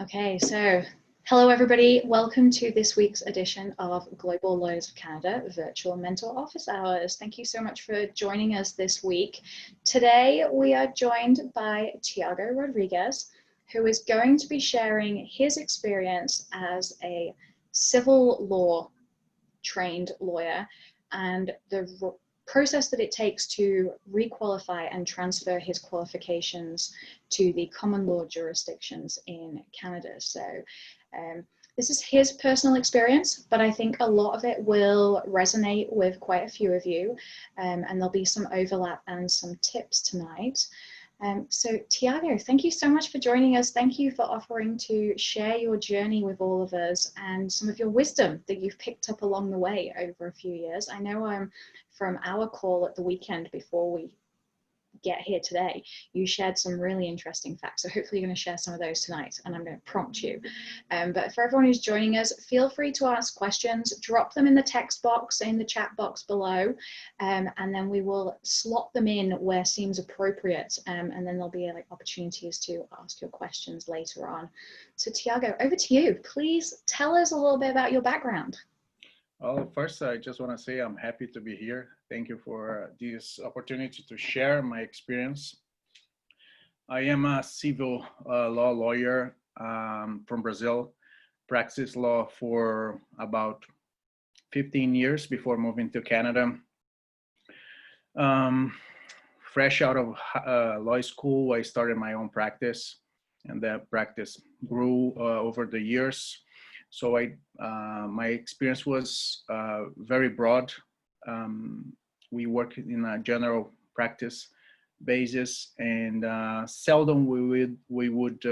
Okay, so hello everybody. Welcome to this week's edition of Global Lawyers of Canada Virtual Mental Office Hours. Thank you so much for joining us this week. Today we are joined by Tiago Rodrigues, who is going to be sharing his experience as a civil law trained lawyer and the process that it takes to requalify and transfer his qualifications to the common law jurisdictions in Canada. So this is his personal experience, but I think a lot of it will resonate with quite a few of you, and there'll be some overlap and some tips tonight. So Tiago, thank you so much for joining us. Thank you for offering to share your journey with all of us and some of your wisdom that you've picked up along the way over a few years. I know from our call at the weekend before we get here today, you shared some really interesting facts. So hopefully you're going to share some of those tonight, and I'm going to prompt you. But for everyone who's joining us, feel free to ask questions, drop them in the text box, in the chat box below, and then we will slot them in where seems appropriate, and then there'll be opportunities to ask your questions later on. So Tiago, over to you. Please tell us a little bit about your background. Well, first, I just want to say I'm happy to be here. Thank you for this opportunity to share my experience. I am a civil law lawyer from Brazil, practiced law for about 15 years before moving to Canada. Fresh out of law school, I started my own practice, and that practice grew over the years. So my experience was very broad. We work in a general practice basis, and seldom we would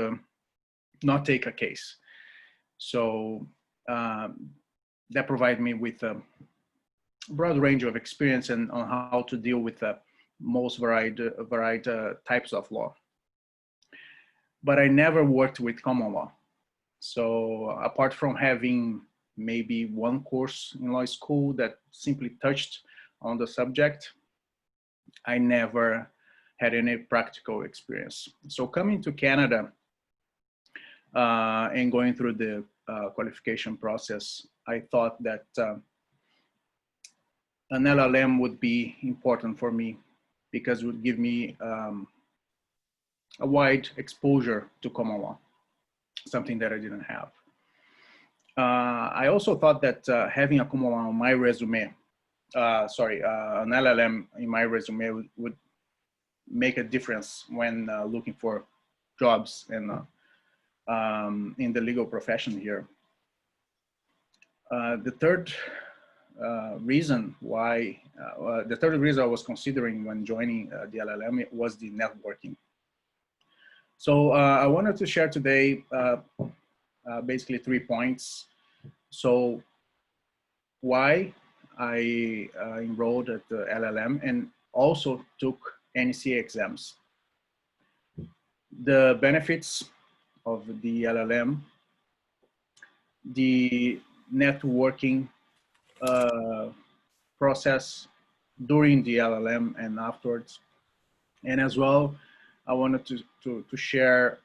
not take a case. So that provided me with a broad range of experience and on how to deal with the most varied types of law. But I never worked with common law. So apart from having maybe one course in law school that simply touched on the subject, I never had any practical experience. So coming to Canada and going through the qualification process, I thought that an LLM would be important for me because it would give me a wide exposure to common law, something that I didn't have. I also thought that having a common law on my resume, an LLM in my resume would make a difference when looking for jobs and in the legal profession here. The third reason I was considering when joining the LLM was the networking. So I wanted to share today basically 3 points. So why I enrolled at the LLM and also took NCA exams. The benefits of the LLM, the networking process during the LLM and afterwards, and as well, I wanted to share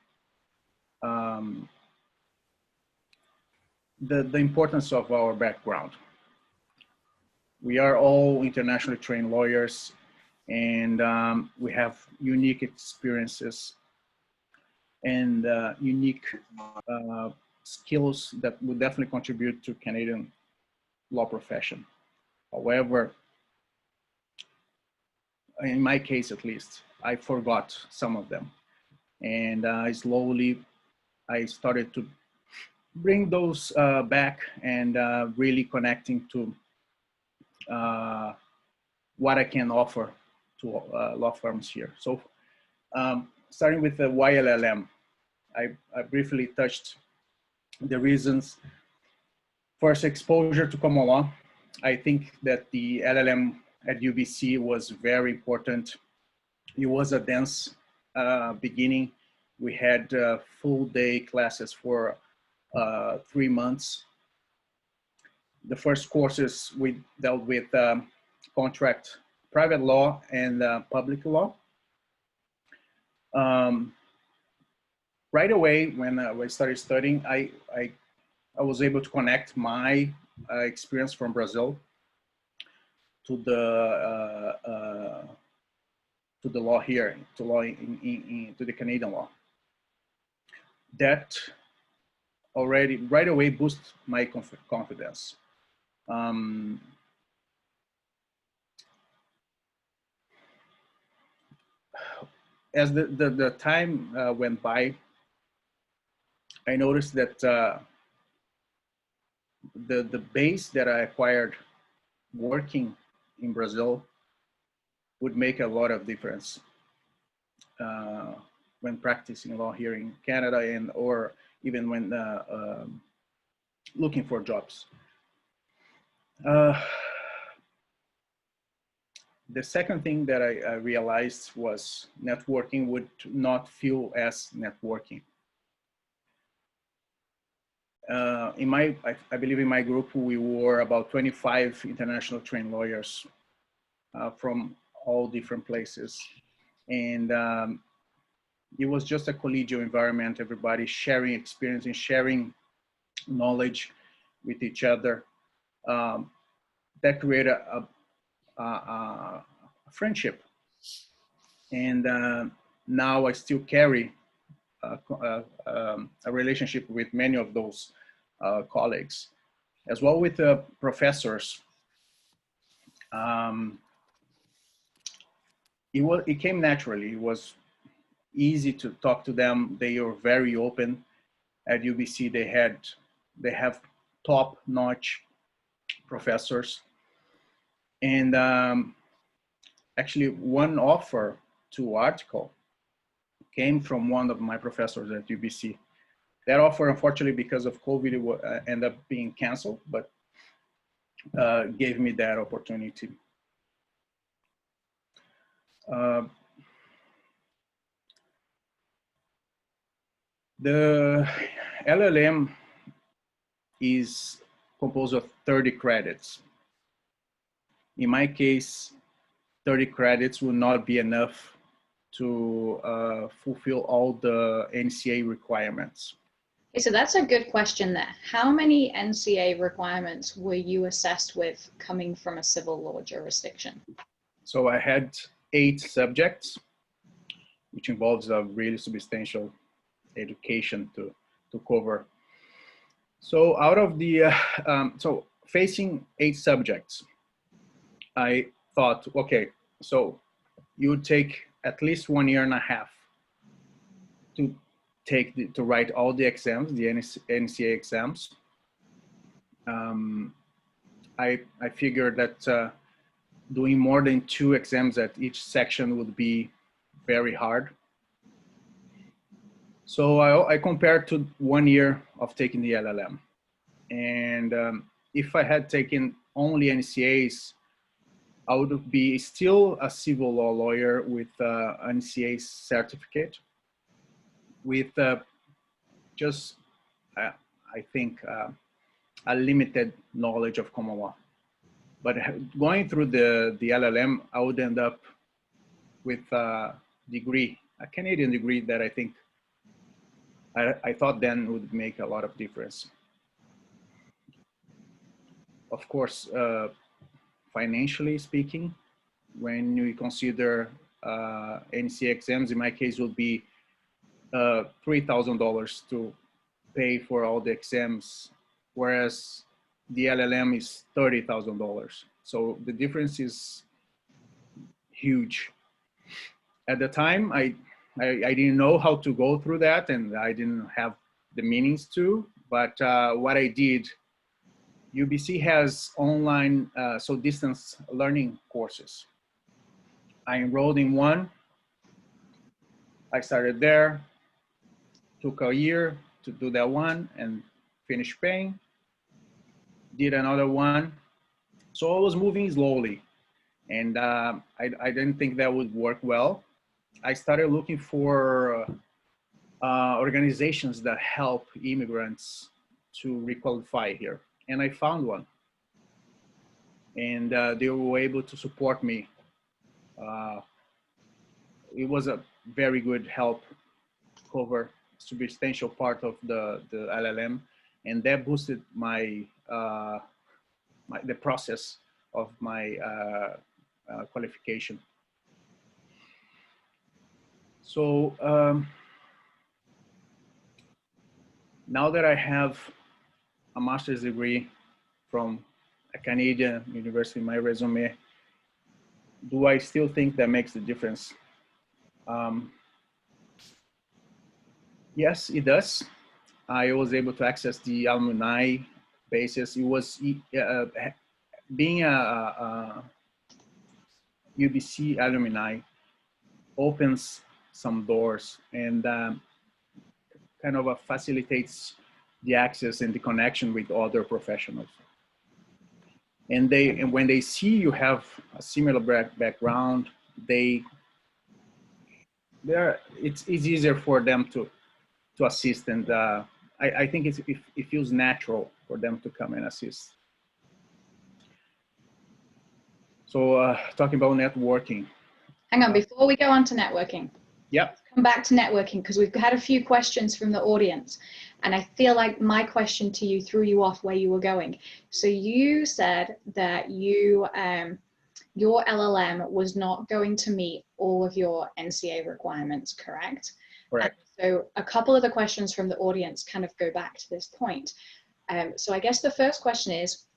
the importance of our background. We are all internationally trained lawyers, and we have unique experiences and unique skills that would definitely contribute to Canadian law profession. However, in my case at least, I forgot some of them. And slowly I started to bring those back and really connecting to what I can offer to law firms here. So starting with the YLLM, I briefly touched the reasons. First, exposure to common law. I think that the LLM at UBC was very important. It was a dense beginning. We had full day classes for 3 months. The first courses we dealt with contract, private law, and public law. right away when I started studying, I was able to connect my experience from Brazil to the law here, to law to the Canadian law. That already right away boosts my confidence. As the time went by, I noticed that the base that I acquired working in Brazil would make a lot of difference when practicing law here in Canada, and or even when looking for jobs. The second thing that I realized was networking would not feel as networking. I believe in my group, we were about 25 international trained lawyers from all different places. And it was just a collegial environment, everybody sharing experience and sharing knowledge with each other. That created a friendship. And now I still carry a relationship with many of those colleagues, as well with professors. It came naturally. It was easy to talk to them. They are very open. At UBC, they have top-notch professors, and actually, one offer to article came from one of my professors at UBC. That offer, unfortunately, because of COVID, it ended up being canceled, but gave me that opportunity. The LLM is composed of 30 credits. In my case, 30 credits will not be enough to fulfill all the NCA requirements. Okay, so that's a good question there. How many NCA requirements were you assessed with coming from a civil law jurisdiction? So I had 8 subjects, which involves a really substantial education to cover. So out of the, so facing 8 subjects, I thought, okay, so you would take at least 1.5 years to write all the exams, the NCA exams. I figured that doing more than 2 exams at each section would be very hard. So I compared to 1 year of taking the LLM. And if I had taken only NCAs, I would be still a civil law lawyer with an NCA certificate, with just, I think, a limited knowledge of common law. But going through the LLM, I would end up with a degree, a Canadian degree that I think I thought then would make a lot of difference. Of course, financially speaking, when you consider NCA exams, in my case, would be $3,000 to pay for all the exams, whereas the LLM is $30,000. So the difference is huge. At the time, I didn't know how to go through that, and I didn't have the means to, but what I did, UBC has online, so distance learning courses. I enrolled in one. I started there, took a year to do that one and finish paying, did another one. So I was moving slowly, and I didn't think that would work well. I started looking for organizations that help immigrants to requalify here. And I found one. And they were able to support me. It was a very good help cover substantial part of the LLM, and that boosted my, the process of my qualification. So now that I have a master's degree from a Canadian university in my resume, do I still think that makes the difference? Yes, it does. I was able to access the alumni basis. It was being a UBC alumni opens some doors and kind of facilitates the access and the connection with other professionals. And when they see you have a similar background, it's easier for them to assist, and I think it feels natural for them to come and assist. So talking about networking. Hang on, before we go on to networking. Yep. Come back to networking, because we've had a few questions from the audience, and I feel like my question to you threw you off where you were going. So you said that your LLM was not going to meet all of your NCA requirements, correct? Correct. And so a couple of the questions from the audience kind of go back to this point. So I guess the first question is,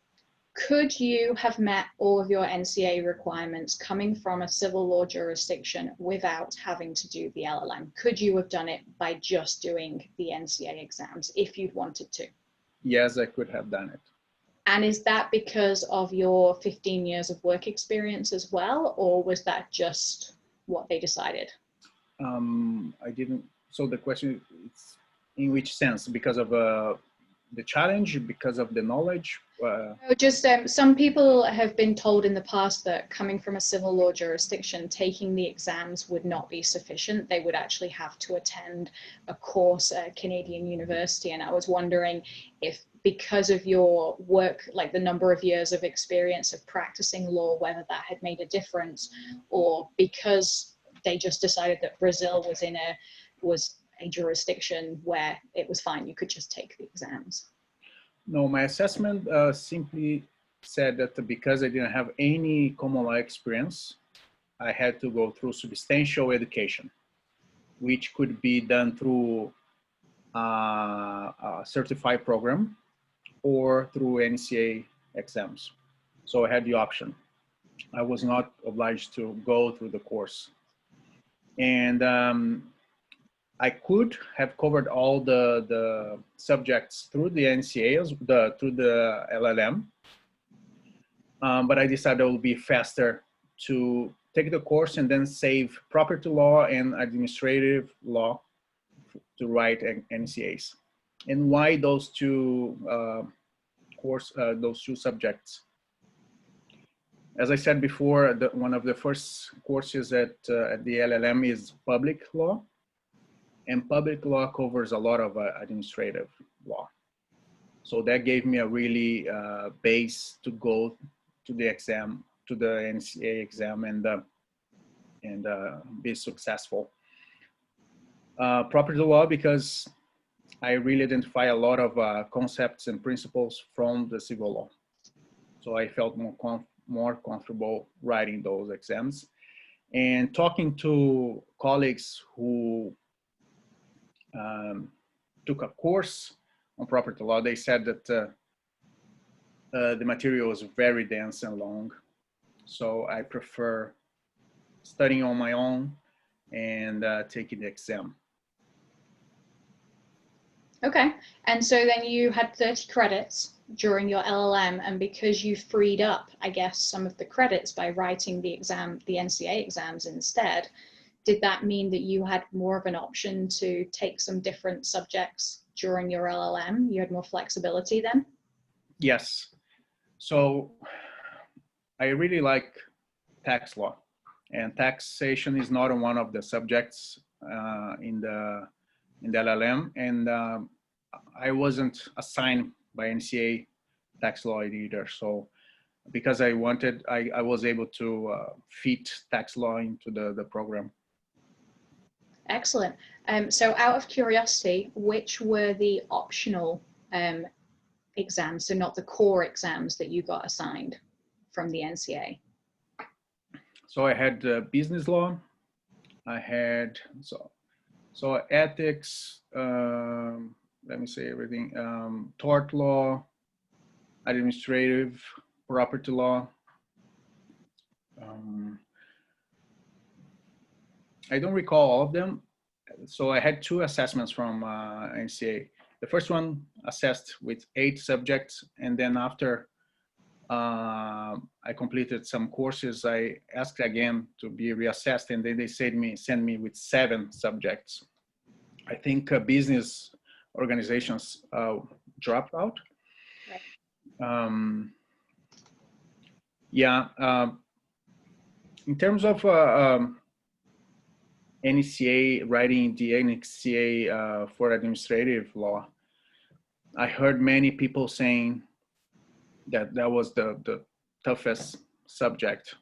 could you have met all of your NCA requirements coming from a civil law jurisdiction without having to do the LLM? Could you have done it by just doing the NCA exams if you'd wanted to? Yes, I could have done it. And is that because of your 15 years of work experience as well, or was that just what they decided? I didn't. So the question is, in which sense? Because of the challenge, because of the knowledge? Just some people have been told in the past that coming from a civil law jurisdiction, taking the exams would not be sufficient. They would actually have to attend a course at a Canadian university. And I was wondering if, because of your work, like the number of years of experience of practicing law, whether that had made a difference, or because they just decided that Brazil was a jurisdiction where it was fine, you could just take the exams. No, my assessment simply said that because I didn't have any common law experience, I had to go through substantial education, which could be done through a certified program or through NCA exams. So I had the option. I was not obliged to go through the course. And I could have covered all the subjects through the NCAs, through the LLM, but I decided it would be faster to take the course and then save property law and administrative law to write NCAs. And why those two those two subjects? As I said before, one of the first courses at the LLM is public law. And public law covers a lot of administrative law. So that gave me a really base to go to the exam, to the NCA exam, and be successful. Property law, because I really identify a lot of concepts and principles from the civil law. So I felt more comfortable writing those exams. And talking to colleagues who took a course on property law, they said that the material was very dense and long. So I prefer studying on my own and taking the exam. Okay. And so then you had 30 credits during your LLM, and because you freed up, I guess, some of the credits by writing the exam, the NCA exams instead, did that mean that you had more of an option to take some different subjects during your LLM? You had more flexibility then? Yes. So I really like tax law, and taxation is not one of the subjects in the LLM, and I wasn't assigned by NCA tax law either. So because I wanted, I was able to fit tax law into the program. Excellent. So out of curiosity, which were the optional exams, so not the core exams that you got assigned from the NCA? So I had business law. I had so ethics. Let me say everything. Tort law, administrative, property law. I don't recall all of them. So I had two assessments from NCA. The first one assessed with 8 subjects, and then after I completed some courses, I asked again to be reassessed, and then they send me with 7 subjects. I think business organizations dropped out. Right. Yeah. In terms of NCA, writing the NCA for administrative law, I heard many people saying that that was the toughest subject.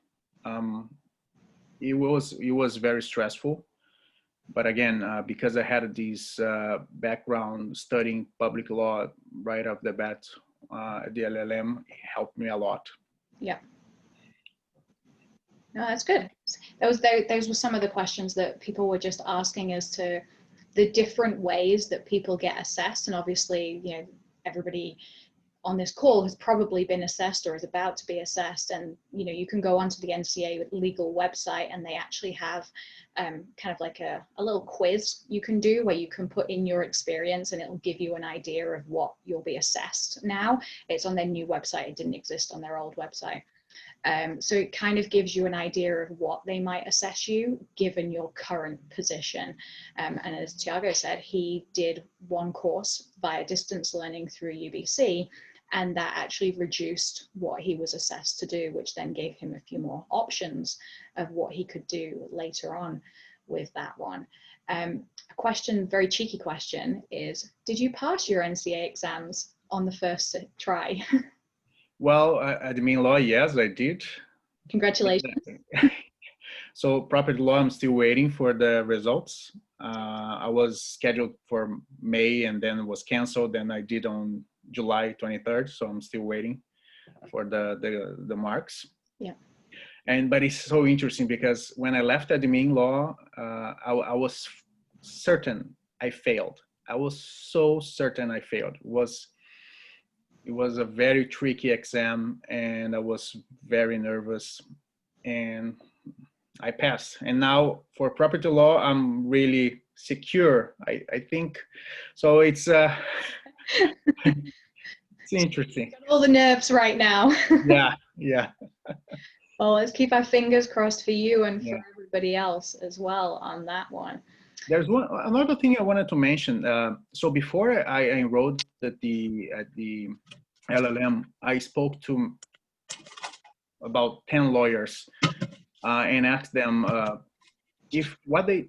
It was very stressful, but again, because I had this background studying public law right off the bat, the LLM helped me a lot. Yeah. No, that's good. Those were some of the questions that people were just asking as to the different ways that people get assessed. And obviously, you know, everybody on this call has probably been assessed or is about to be assessed. And, you know, you can go onto the NCA legal website and they actually have kind of like a little quiz you can do where you can put in your experience and it'll give you an idea of what you'll be assessed now. It's on their new website. It didn't exist on their old website. So it kind of gives you an idea of what they might assess you given your current position. And as Tiago said, he did one course via distance learning through UBC, and that actually reduced what he was assessed to do, which then gave him a few more options of what he could do later on with that one. A question, very cheeky question, is did you pass your NCA exams on the first try? Well, admin law, yes, I did. Congratulations. So property law, I'm still waiting for the results. I was scheduled for May and then was canceled. Then I did on July 23rd. So I'm still waiting for the marks. Yeah. But it's so interesting because when I left admin law, I was certain I failed. I was so certain I failed. It was a very tricky exam and I was very nervous and I passed. And now for property law, I'm really secure. I think, so it's it's interesting. Got all the nerves right now. Yeah. Well, let's keep our fingers crossed for you and for Yeah. everybody else as well on that one. There's another thing I wanted to mention. So before I enrolled at the LLM, I spoke to about 10 lawyers and asked them what do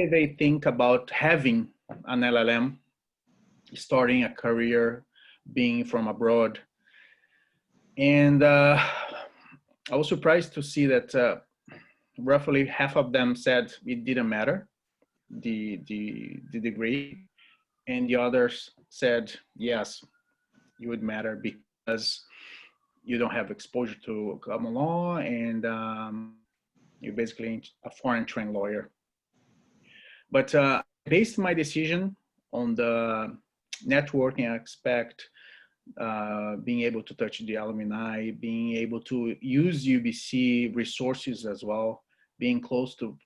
they think about having an LLM, starting a career, being from abroad, and I was surprised to see that roughly half of them said it didn't matter, the degree, and the others said yes, it would matter because you don't have exposure to common law and you're basically a foreign trained lawyer. But I based my decision on the networking aspect, being able to touch the alumni, being able to use UBC resources as well, being close to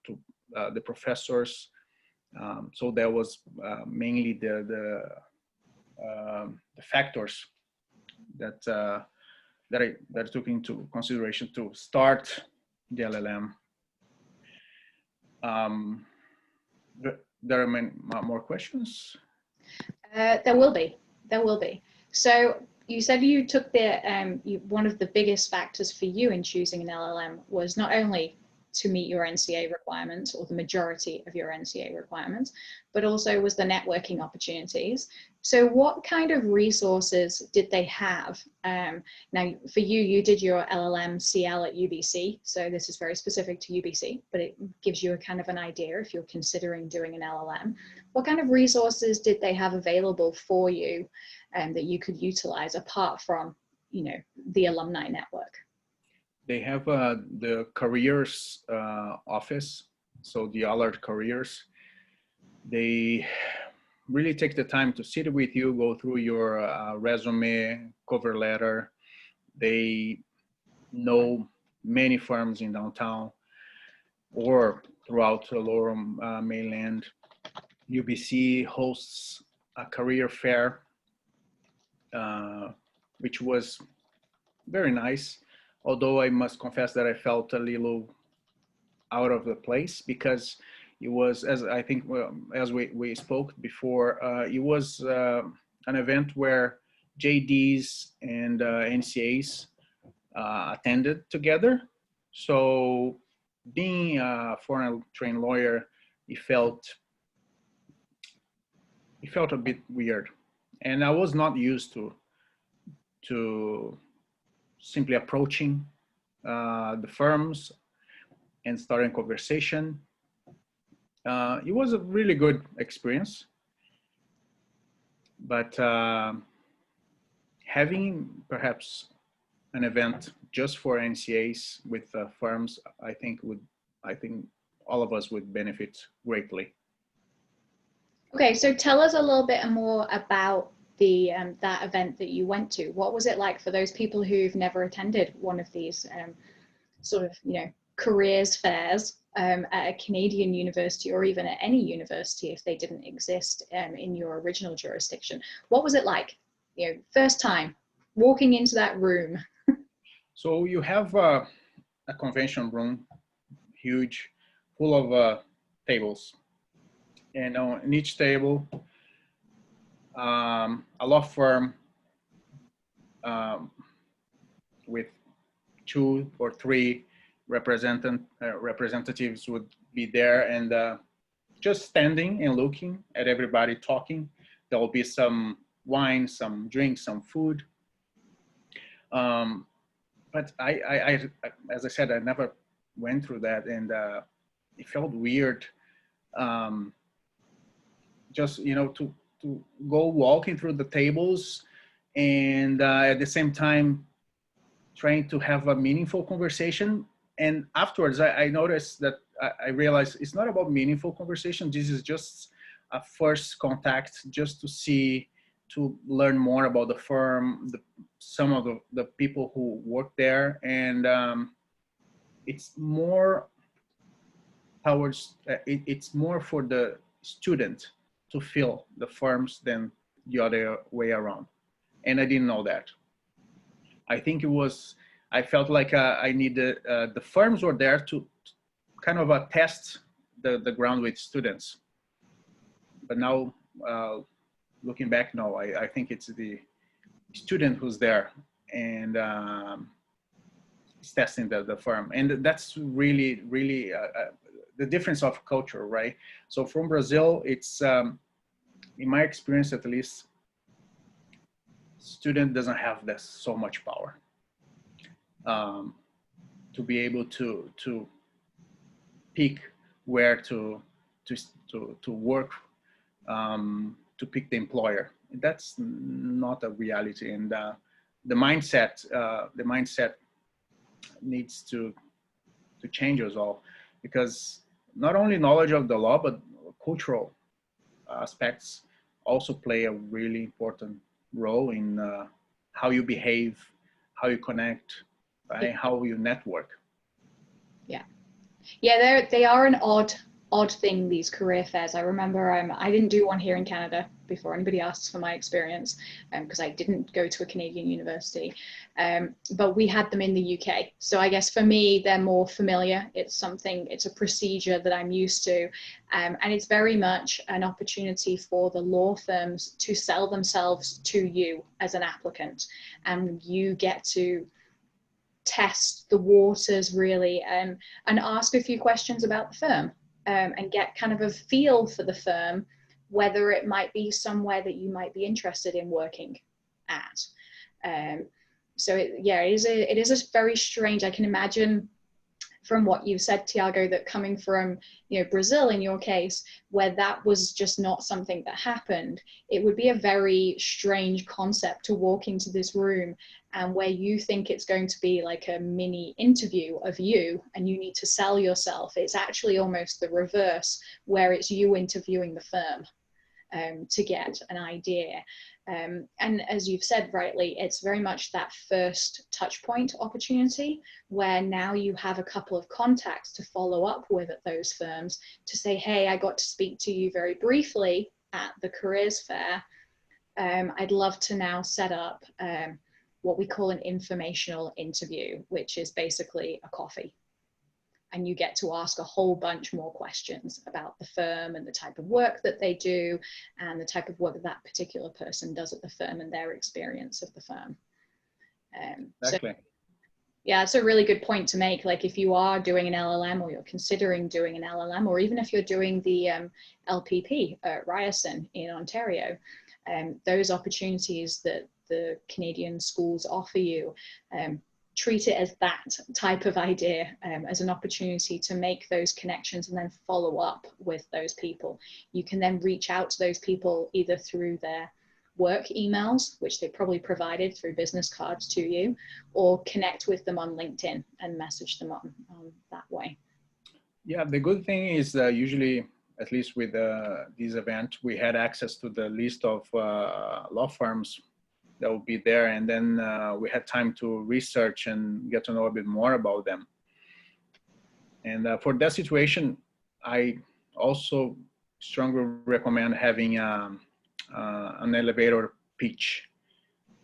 the professors. So that was mainly the factors that I took into consideration to start the LLM. There are more questions? There will be. So you said you took the one of the biggest factors for you in choosing an LLM was not only to meet your NCA requirements, or the majority of your NCA requirements, but also was the networking opportunities. So what kind of resources did they have? Now, for you, you did your LLM CL at UBC, so this is very specific to UBC, but it gives you a kind of an idea if you're considering doing an LLM. What kind of resources did they have available for you that you could utilize apart from, you know, the alumni network? They have the careers office, so the alert careers. They really take the time to sit with you, go through your resume, cover letter. They know many firms in downtown or throughout the lower mainland. UBC hosts a career fair, which was very nice. Although I must confess that I felt a little out of the place, because it was, as I think, as we spoke before, it was an event where JDs and NCAs attended together. So being a foreign trained lawyer, it felt a bit weird. And I was not used to simply approaching the firms and starting conversation. It was a really good experience, but having perhaps an event just for NCAs with firms, I think all of us would benefit greatly. Okay, so tell us a little bit more about the that event that you went to. What was it like for those people who've never attended one of these sort of, you know, careers fairs at a Canadian university, or even at any university if they didn't exist in your original jurisdiction? What was it like, you know, first time walking into that room? So you have a convention room, huge, full of tables, and on each table, a law firm with 2 or 3 representatives would be there, and just standing and looking at everybody talking. There will be some wine, some drinks, some food. But I, as I said, I never went through that, and it felt weird. Just, you know, to go walking through the tables, and at the same time trying to have a meaningful conversation. And afterwards, I noticed that I realized it's not about meaningful conversation. This is just a first contact, just to learn more about the firm, some of the people who work there. And it's more towards, it's more for the student to feel the firms than the other way around. And I didn't know that. I think I felt like I needed, the firms were there to kind of test the ground with students. But now, looking back, no, I think it's the student who's there and is testing the firm. And that's really, really the difference of culture, right? So from Brazil, it's, in my experience at least, student doesn't have so much power to be able to pick where to work, to pick the employer. That's not a reality, and the mindset needs to change as well, because not only knowledge of the law, but cultural aspects also play a really important role in how you behave, how you connect, right? How you network. Yeah, they are an odd thing, these career fairs. I remember I didn't do one here in Canada, before anybody asks for my experience, because I didn't go to a Canadian university, but we had them in the UK. So I guess for me, they're more familiar. It's a procedure that I'm used to, and it's very much an opportunity for the law firms to sell themselves to you as an applicant, and you get to test the waters really, and ask a few questions about the firm, and get kind of a feel for the firm, whether it might be somewhere that you might be interested in working at. So it is a very strange, I can imagine from what you've said, Tiago, that coming from, you know, Brazil in your case, where that was just not something that happened, it would be a very strange concept to walk into this room and where you think it's going to be like a mini interview of you and you need to sell yourself. It's actually almost the reverse, where it's you interviewing the firm to get an idea. And as you've said rightly, it's very much that first touch point opportunity where now you have a couple of contacts to follow up with at those firms to say, hey, I got to speak to you very briefly at the careers fair. I'd love to now set up what we call an informational interview, which is basically a coffee. And you get to ask a whole bunch more questions about the firm and the type of work that they do and the type of work that particular person does at the firm and their experience of the firm. Exactly. So, yeah, it's a really good point to make. Like if you are doing an LLM or you're considering doing an LLM, or even if you're doing the LPP at Ryerson in Ontario, those opportunities that the Canadian schools offer you, treat it as that type of idea, as an opportunity to make those connections and then follow up with those people. You can then reach out to those people either through their work emails, which they probably provided through business cards to you, or connect with them on LinkedIn and message them on that way. Yeah, the good thing is usually, at least with this event, we had access to the list of law firms that will be there, and then we had time to research and get to know a bit more about them. And for that situation, I also strongly recommend having an elevator pitch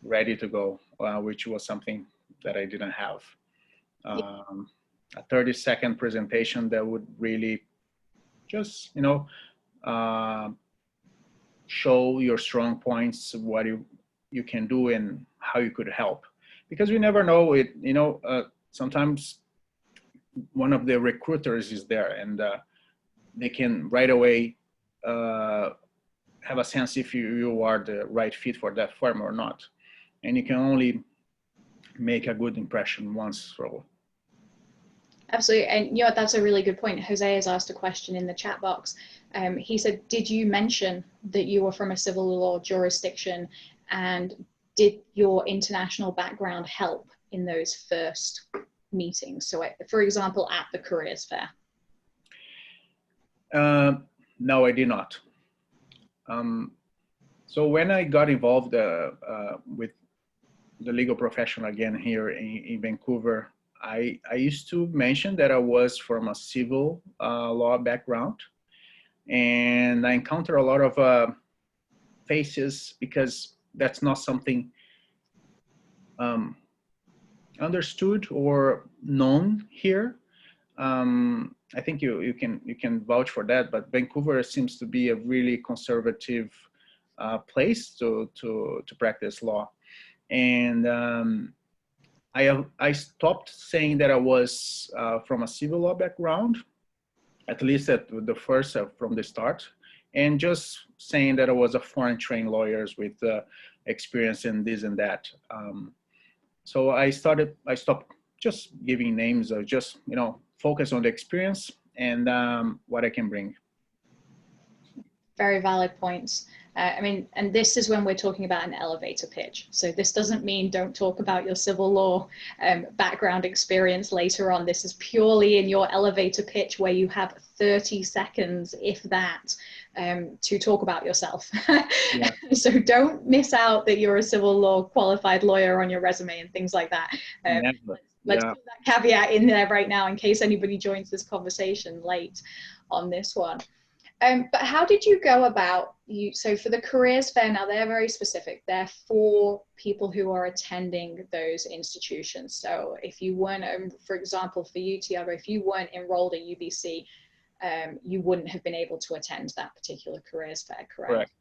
ready to go, which was something that I didn't have. A 30-second presentation that would really just, you know, show your strong points, what you can do and how you could help, because we never know it, you know, sometimes one of the recruiters is there and they can right away have a sense if you are the right fit for that firm or not. And you can only make a good impression once for all. Absolutely. And you know, that's a really good point. Jose has asked a question in the chat box. He said, did you mention that you were from a civil law jurisdiction, and did your international background help in those first meetings? So for example, at the careers fair. No, I did not. So when I got involved with the legal profession again here in Vancouver, I used to mention that I was from a civil law background, and I encounter a lot of faces because that's not something understood or known here. I think you can vouch for that, but Vancouver seems to be a really conservative place to practice law, and I stopped saying that I was from a civil law background, at least at the first from the start, and just saying that I was a foreign trained lawyer with experience in this and that. So I stopped just giving names, or just, you know, focus on the experience and what I can bring. Very valid points. I mean, and this is when we're talking about an elevator pitch. So this doesn't mean don't talk about your civil law background experience later on. This is purely in your elevator pitch where you have 30 seconds, if that, to talk about yourself. Yeah. So don't miss out that you're a civil law qualified lawyer on your resume and things like that. Let's put that caveat in there right now in case anybody joins this conversation late on this one. But how did you go about so for the careers fair, now they're very specific. They're for people who are attending those institutions. So if you weren't, for example, for you, Tiago, if you weren't enrolled at UBC, you wouldn't have been able to attend that particular careers fair, correct?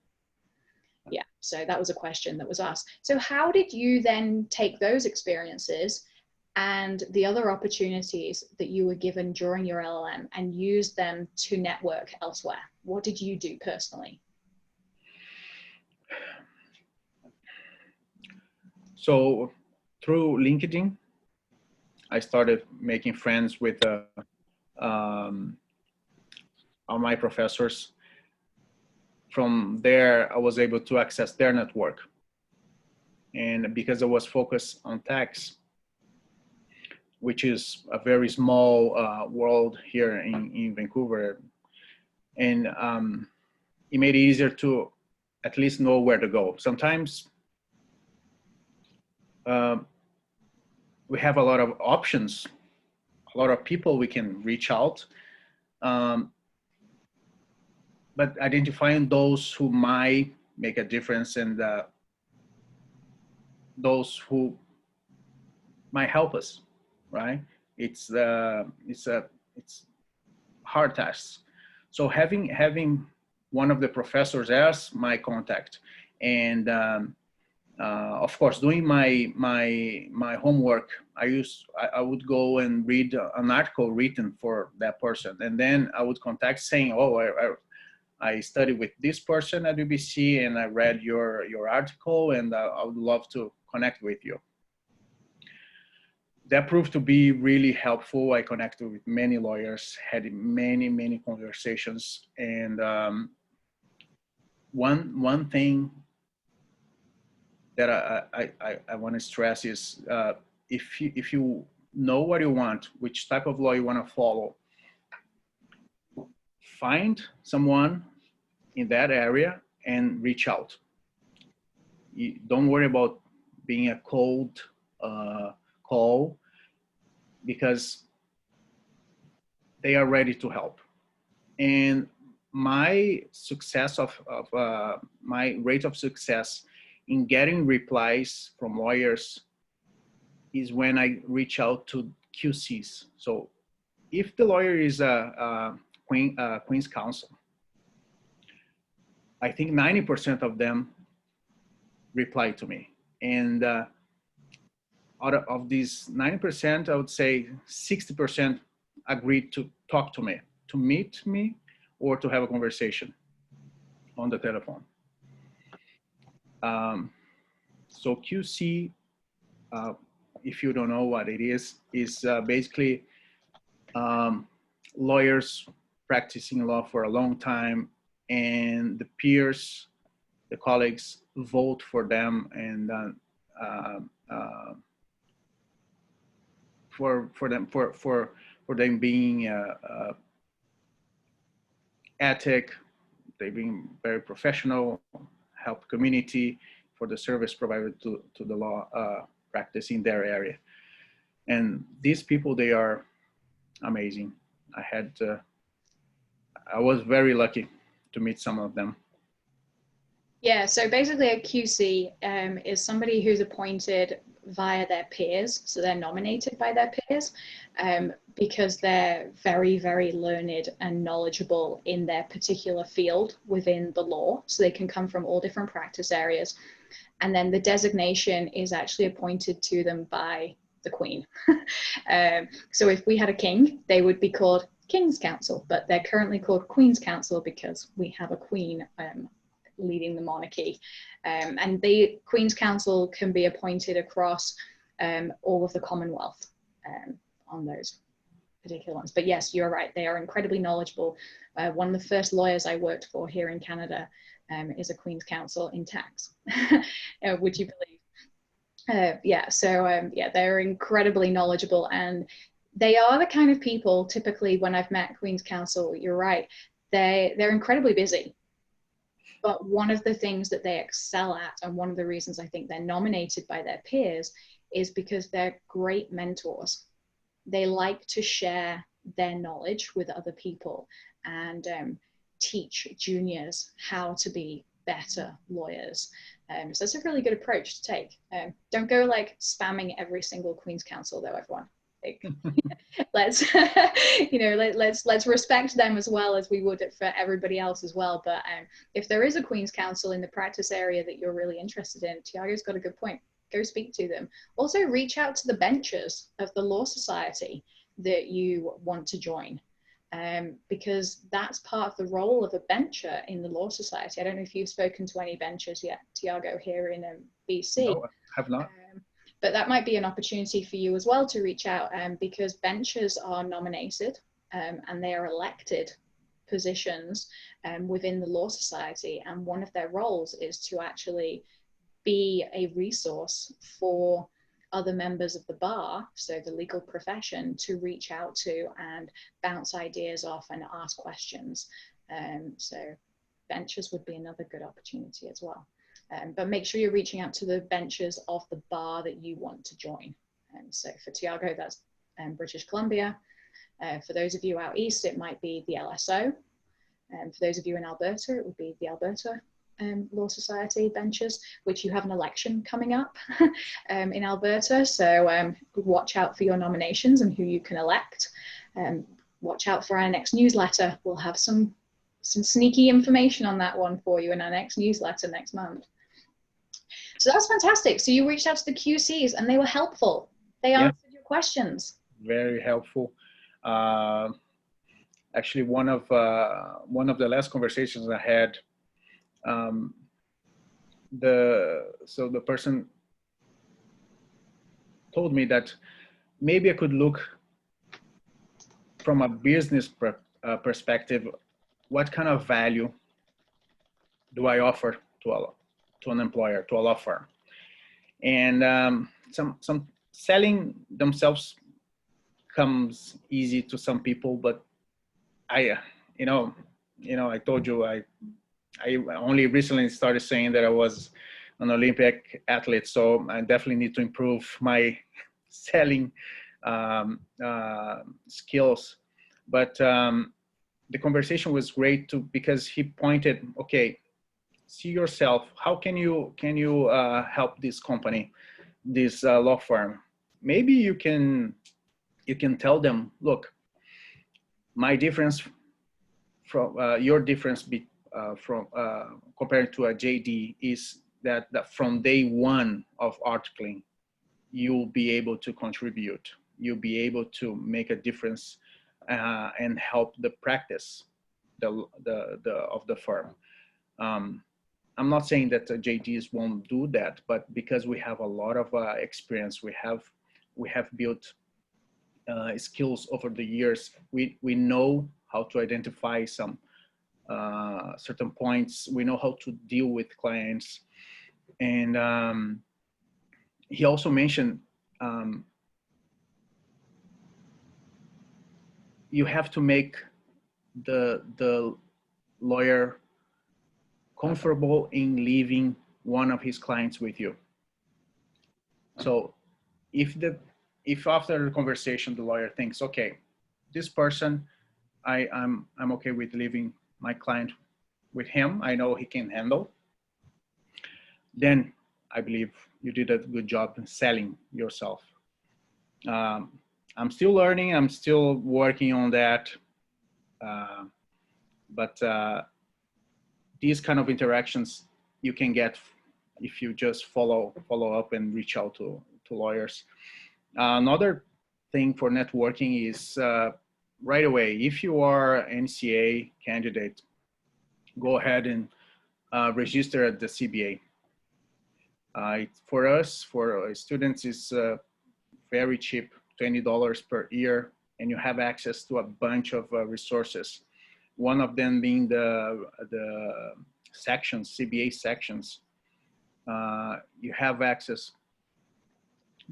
Yeah, so that was a question that was asked. So how did you then take those experiences and the other opportunities that you were given during your LLM and used them to network elsewhere? What did you do personally? So through LinkedIn, I started making friends with all my professors. From there, I was able to access their network. And because I was focused on tax, which is a very small world here in Vancouver, and it made it easier to at least know where to go. Sometimes we have a lot of options, a lot of people we can reach out, but identifying those who might make a difference and those who might help us, right? It's hard tasks. So having one of the professors as my contact, and of course doing my homework, I would go and read an article written for that person, and then I would contact saying, oh, I studied with this person at UBC, and I read your article, and I would love to connect with you. That proved to be really helpful. I connected with many lawyers, had many conversations, and one thing that I want to stress is if you know what you want, which type of law you want to follow, find someone in that area and reach out. You don't worry about being a cold call, because they are ready to help. And my success my rate of success in getting replies from lawyers is when I reach out to QCs. So if the lawyer is a Queen's Counsel, I think 90% of them reply to me. And out of these 90%, I would say 60% agreed to talk to me, to meet me, or to have a conversation on the telephone. So QC, if you don't know what it is basically lawyers practicing law for a long time, and the peers, the colleagues vote for them, and for them being ethic, they being very professional, help community, for the service provided to the law practice in their area. And these people, they are amazing. I was very lucky to meet some of them. Yeah, so basically a QC is somebody who's appointed via their peers, so they're nominated by their peers because they're very learned and knowledgeable in their particular field within the law, so they can come from all different practice areas. And then the designation is actually appointed to them by the Queen. So if we had a king, they would be called King's Counsel, but they're currently called Queen's Counsel because we have a queen leading the monarchy. And the Queen's Counsel can be appointed across all of the Commonwealth on those particular ones. But yes, you're right, they are incredibly knowledgeable. One of the first lawyers I worked for here in Canada is a Queen's Counsel in tax. Would you believe? Yeah, they're incredibly knowledgeable, and they are the kind of people, typically when I've met Queen's Counsel, you're right, they're incredibly busy. But one of the things that they excel at, and one of the reasons I think they're nominated by their peers, is because they're great mentors. They like to share their knowledge with other people and teach juniors how to be better lawyers. So it's a really good approach to take. Don't go like spamming every single Queen's Counsel though, everyone. Let's let's respect them as well as we would for everybody else as well. But if there is a Queen's Counsel in the practice area that you're really interested in, Tiago's got a good point. go speak to them. Also reach out to the benchers of the law society that you want to join. Because that's part of the role of a bencher in the law society. I don't know if you've spoken to any benchers yet, Tiago, here in BC. No, I have not. But that might be an opportunity for you as well to reach out, because benchers are nominated and they are elected positions within the law society. And one of their roles is to actually be a resource for other members of the bar, so the legal profession, to reach out to and bounce ideas off and ask questions. So benchers would be another good opportunity as well. But make sure you're reaching out to the benchers of the bar that you want to join. So for Tiago, that's British Columbia. For those of you out east, it might be the LSO. For those of you in Alberta, it would be the Alberta Law Society benches, which you have an election coming up in Alberta. So watch out for your nominations and who you can elect. Watch out for our next newsletter. We'll have some sneaky information on that one for you in our next newsletter next month. So that's fantastic. So you reached out to the QCs and they were helpful. They answered your questions. Very helpful. Actually, one of the last conversations I had, the person told me that maybe I could look from a business perspective, what kind of value do I offer to an employer, to a law firm? And some selling themselves comes easy to some people, but I told you I only recently started saying that I was an Olympic athlete, so I definitely need to improve my selling skills. But the conversation was great because he pointed, okay, see yourself. How can you help this company, this law firm? Maybe you can tell them, look, my difference from your difference from compared to a JD is that from day one of articling, you'll be able to contribute. You'll be able to make a difference and help the practice of the firm. I'm not saying that the JDs won't do that, but because we have a lot of experience, we have built skills over the years. We know how to identify some certain points. We know how to deal with clients. And he also mentioned you have to make the lawyer comfortable in leaving one of his clients with you. So if after the conversation the lawyer thinks, okay, this person, I'm okay with leaving my client with him, I know he can handle, then I believe you did a good job in selling yourself. I'm still learning, I'm still working on that, but these kind of interactions you can get if you just follow up and reach out to lawyers. Another thing for networking is right away, if you are an NCA candidate, go ahead and register at the CBA. For us, for students, it's very cheap, $20 per year, and you have access to a bunch of resources. One of them being the sections, CBA sections. You have access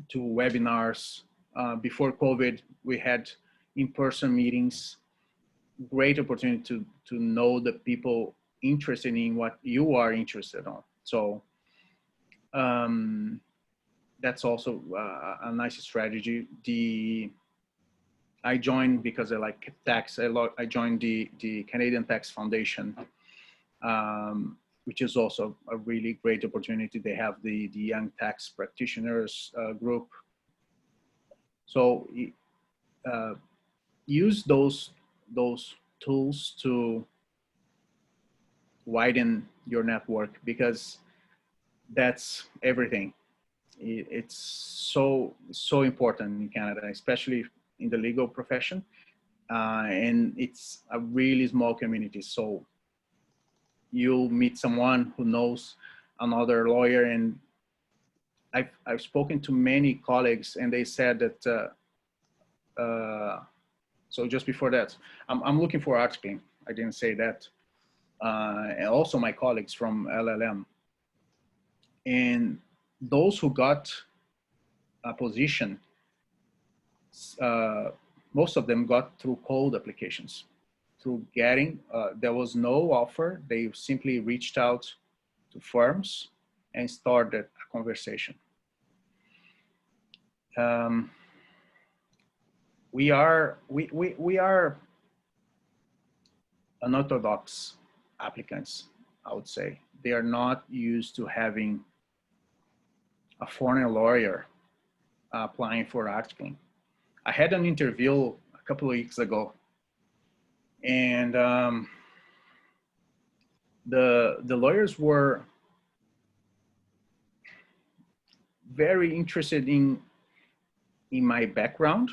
to webinars. Before COVID, we had in-person meetings. Great opportunity to know the people interested in what you are interested on. So that's also a nice strategy. I joined because I like tax. I joined the Canadian Tax Foundation, which is also a really great opportunity. They have the Young Tax Practitioners group. So use those tools to widen your network, because that's everything. It's so important in Canada, especially in the legal profession, and it's a really small community. So you'll meet someone who knows another lawyer, and I've spoken to many colleagues, and they said that. So just before that, I'm looking for articling. I didn't say that, and also my colleagues from LLM, and those who got a position, most of them got through cold applications, through getting, there was no offer. They simply reached out to firms and started a conversation. We are unorthodox applicants, I would say. They are not used to having a foreign lawyer applying for articling. I had an interview a couple of weeks ago, and the lawyers were very interested in my background,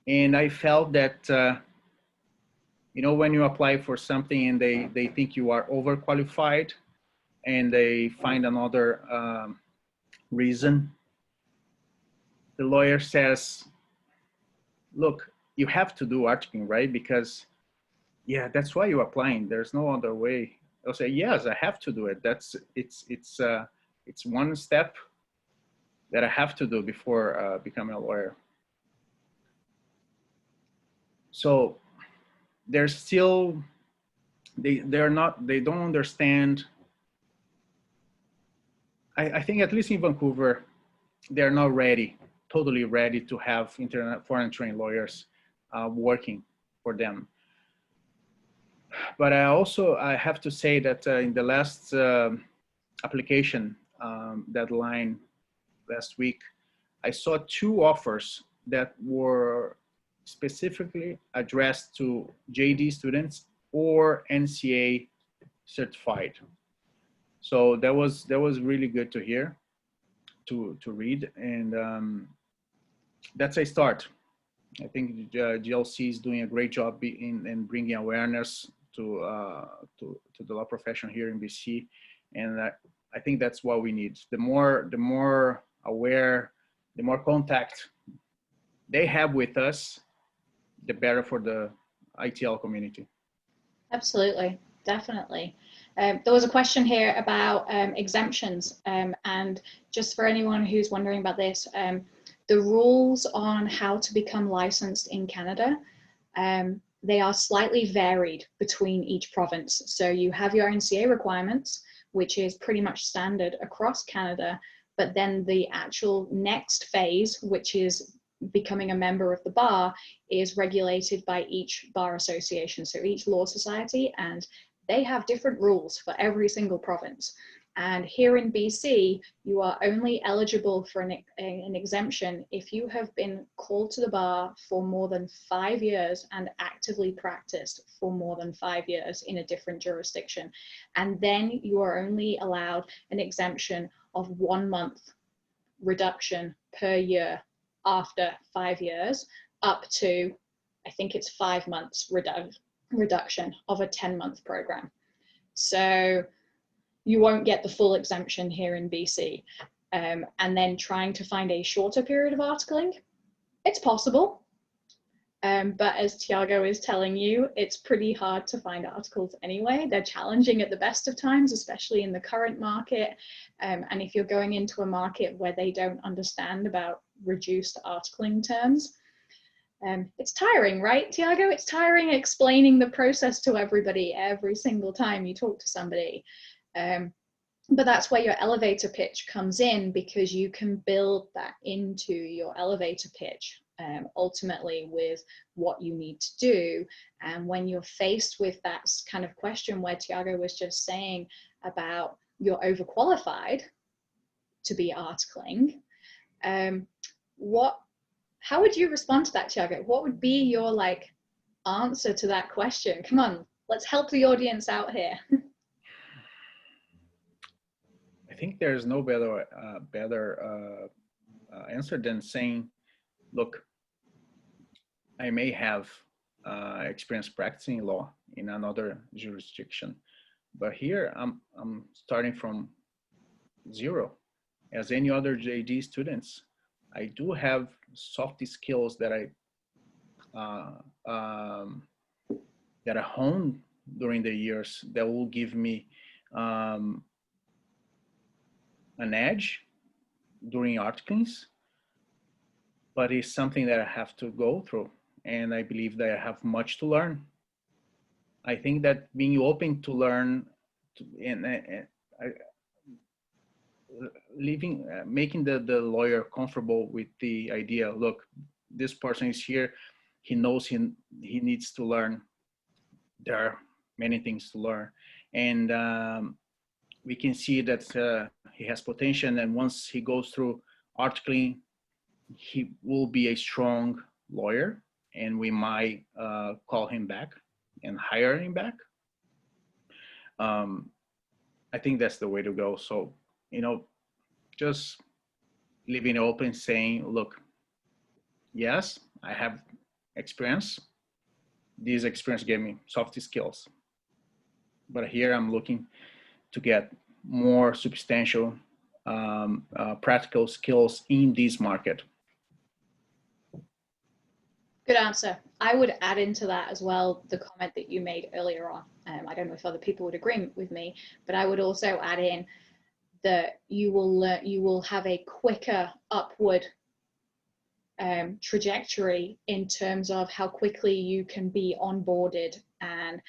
and I felt that you know, when you apply for something and they think you are overqualified, and they find another reason, the lawyer says, look, you have to do articling, right? Because, yeah, that's why you're applying. There's no other way. I'll say, yes, I have to do it. It's one step that I have to do before becoming a lawyer. So they're still, they don't understand. I think at least in Vancouver, they're not ready, totally ready to have foreign trained lawyers working for them. But I have to say that in the last application deadline last week, I saw 2 offers that were specifically addressed to JD students or NCA certified. So that was really good to hear, to read, and that's a start. I think GLC is doing a great job in bringing awareness to the law profession here in BC, and I think that's what we need. The more aware, the more contact they have with us, the better for the ITL community. Absolutely, definitely. There was a question here about exemptions, and just for anyone who's wondering about this, the rules on how to become licensed in Canada, they are slightly varied between each province. So you have your NCA requirements, which is pretty much standard across Canada, but then the actual next phase, which is becoming a member of the bar, is regulated by each bar association, so each law society, and they have different rules for every single province. And here in BC, you are only eligible for an exemption if you have been called to the bar for more than 5 years and actively practiced for more than 5 years in a different jurisdiction. And then you are only allowed an exemption of 1 month reduction per year after 5 years, up to, I think it's 5 months reduction of a 10-month program. So you won't get the full exemption here in BC. And then trying to find a shorter period of articling, it's possible. But as Tiago is telling you, it's pretty hard to find articles anyway. They're challenging at the best of times, especially in the current market. And if you're going into a market where they don't understand about reduced articling terms, it's tiring, right, Tiago? It's tiring explaining the process to everybody every single time you talk to somebody. But that's where your elevator pitch comes in, because you can build that into your elevator pitch, ultimately with what you need to do. And when you're faced with that kind of question where Tiago was just saying about you're overqualified to be articling, how would you respond to that, Tiago? What would be your answer to that question? Come on, let's help the audience out here. I think there's no better answer than saying, look, I may have experience practicing law in another jurisdiction, but here I'm starting from zero. As any other JD students, I do have soft skills that uh, um, I honed during the years that will give me um, an edge during articlings, but it's something that I have to go through. And I believe that I have much to learn. I think that being open to learn and making the lawyer comfortable with the idea, look, this person is here, he knows he needs to learn. There are many things to learn. And we can see that he has potential, and once he goes through articling, he will be a strong lawyer, and we might call him back and hire him back. I think that's the way to go. So, just leaving open, saying, look, yes, I have experience. This experience gave me soft skills, but here I'm looking to get more substantial practical skills in this market. Good answer. I would add into that as well the comment that you made earlier on. I don't know if other people would agree with me, but I would also add in that you will have a quicker upward trajectory in terms of how quickly you can be onboarded and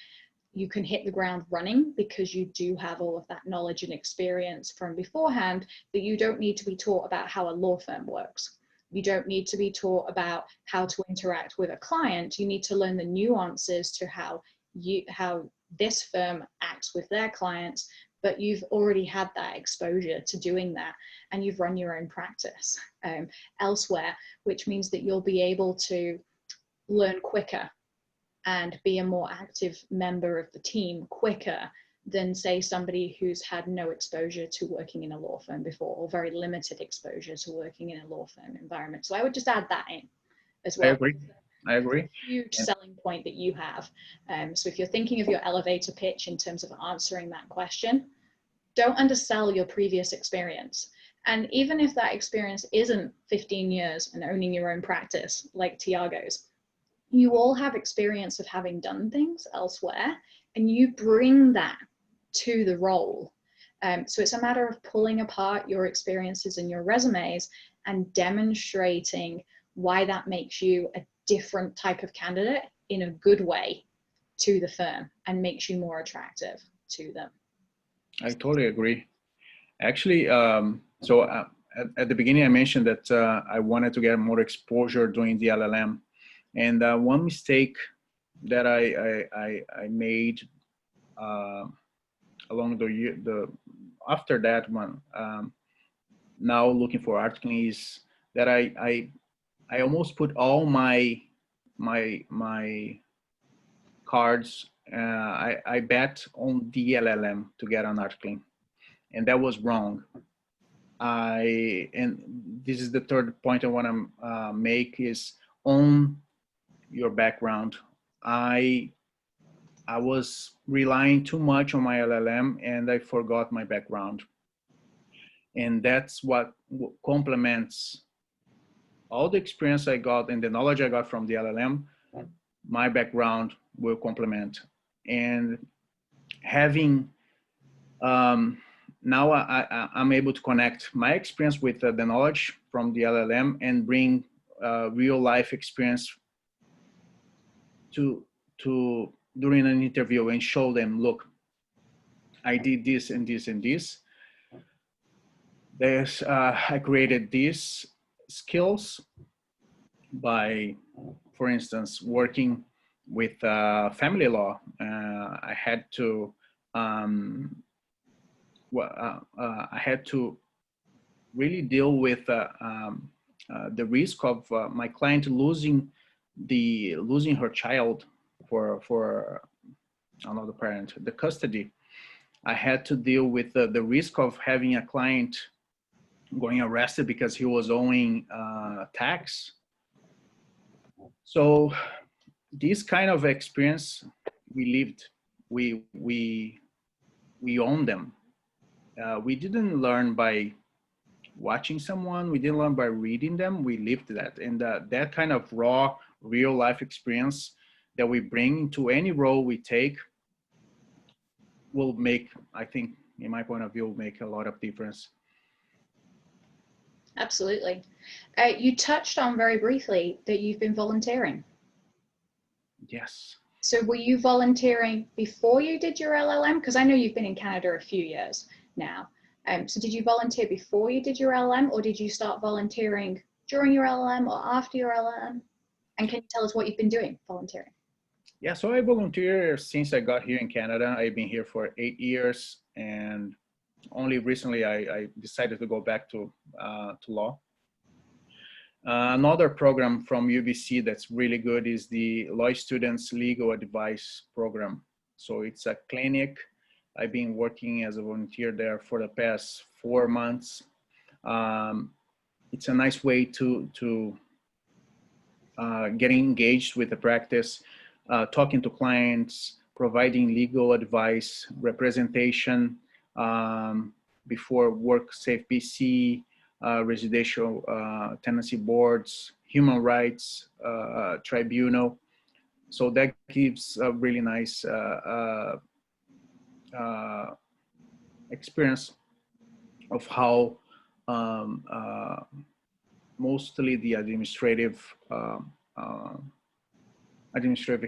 you can hit the ground running, because you do have all of that knowledge and experience from beforehand, that you don't need to be taught about how a law firm works. You don't need to be taught about how to interact with a client. You need to learn the nuances to how this firm acts with their clients, but you've already had that exposure to doing that, and you've run your own practice elsewhere, which means that you'll be able to learn quicker and be a more active member of the team quicker than, say, somebody who's had no exposure to working in a law firm before, or very limited exposure to working in a law firm environment. So I would just add that in as well. I agree. Huge selling point that you have. So if you're thinking of your elevator pitch in terms of answering that question, don't undersell your previous experience. And even if that experience isn't 15 years and owning your own practice like Tiago's, you all have experience of having done things elsewhere, and you bring that to the role. So it's a matter of pulling apart your experiences and your resumes and demonstrating why that makes you a different type of candidate in a good way to the firm and makes you more attractive to them. I totally agree. Actually, so at the beginning, I mentioned that I wanted to get more exposure doing the LLM. And one mistake that I made along the year, after that one, now looking for articling, is that I almost put all my cards. I bet on the LLM to get an articling, and that was wrong. And this is the third point I want to make, is own your background. I was relying too much on my LLM, and I forgot my background. And that's what complements all the experience I got and the knowledge I got from the LLM. My background will complement. And having now I'm able to connect my experience with the knowledge from the LLM and bring real life experience to during an interview and show them, look, I did this and this and this. I created these skills by, for instance, working with family law. I had to really deal with the risk of my client losing her child for another parent, the custody. I had to deal with the risk of having a client going arrested because he was owing tax. So this kind of experience we lived, we own them. We didn't learn by watching someone, we didn't learn by reading them, we lived that. And that kind of raw, real life experience that we bring into any role we take will make, I think, in my point of view, will make a lot of difference. Absolutely. You touched on very briefly that you've been volunteering. Yes. So were you volunteering before you did your LLM? Because I know you've been in Canada a few years now. So did you volunteer before you did your LLM, or did you start volunteering during your LLM or after your LLM? And can you tell us what you've been doing volunteering? Yeah, so I volunteer since I got here in Canada. I've been here for 8 years, and only recently I decided to go back to law. Another program from UBC that's really good is the Law Students Legal Advice Program. So it's a clinic. I've been working as a volunteer there for the past 4 months. It's a nice way to getting engaged with the practice, talking to clients, providing legal advice, representation before work safe BC, residential tenancy boards, human rights tribunal. So that gives a really nice experience of how mostly the administrative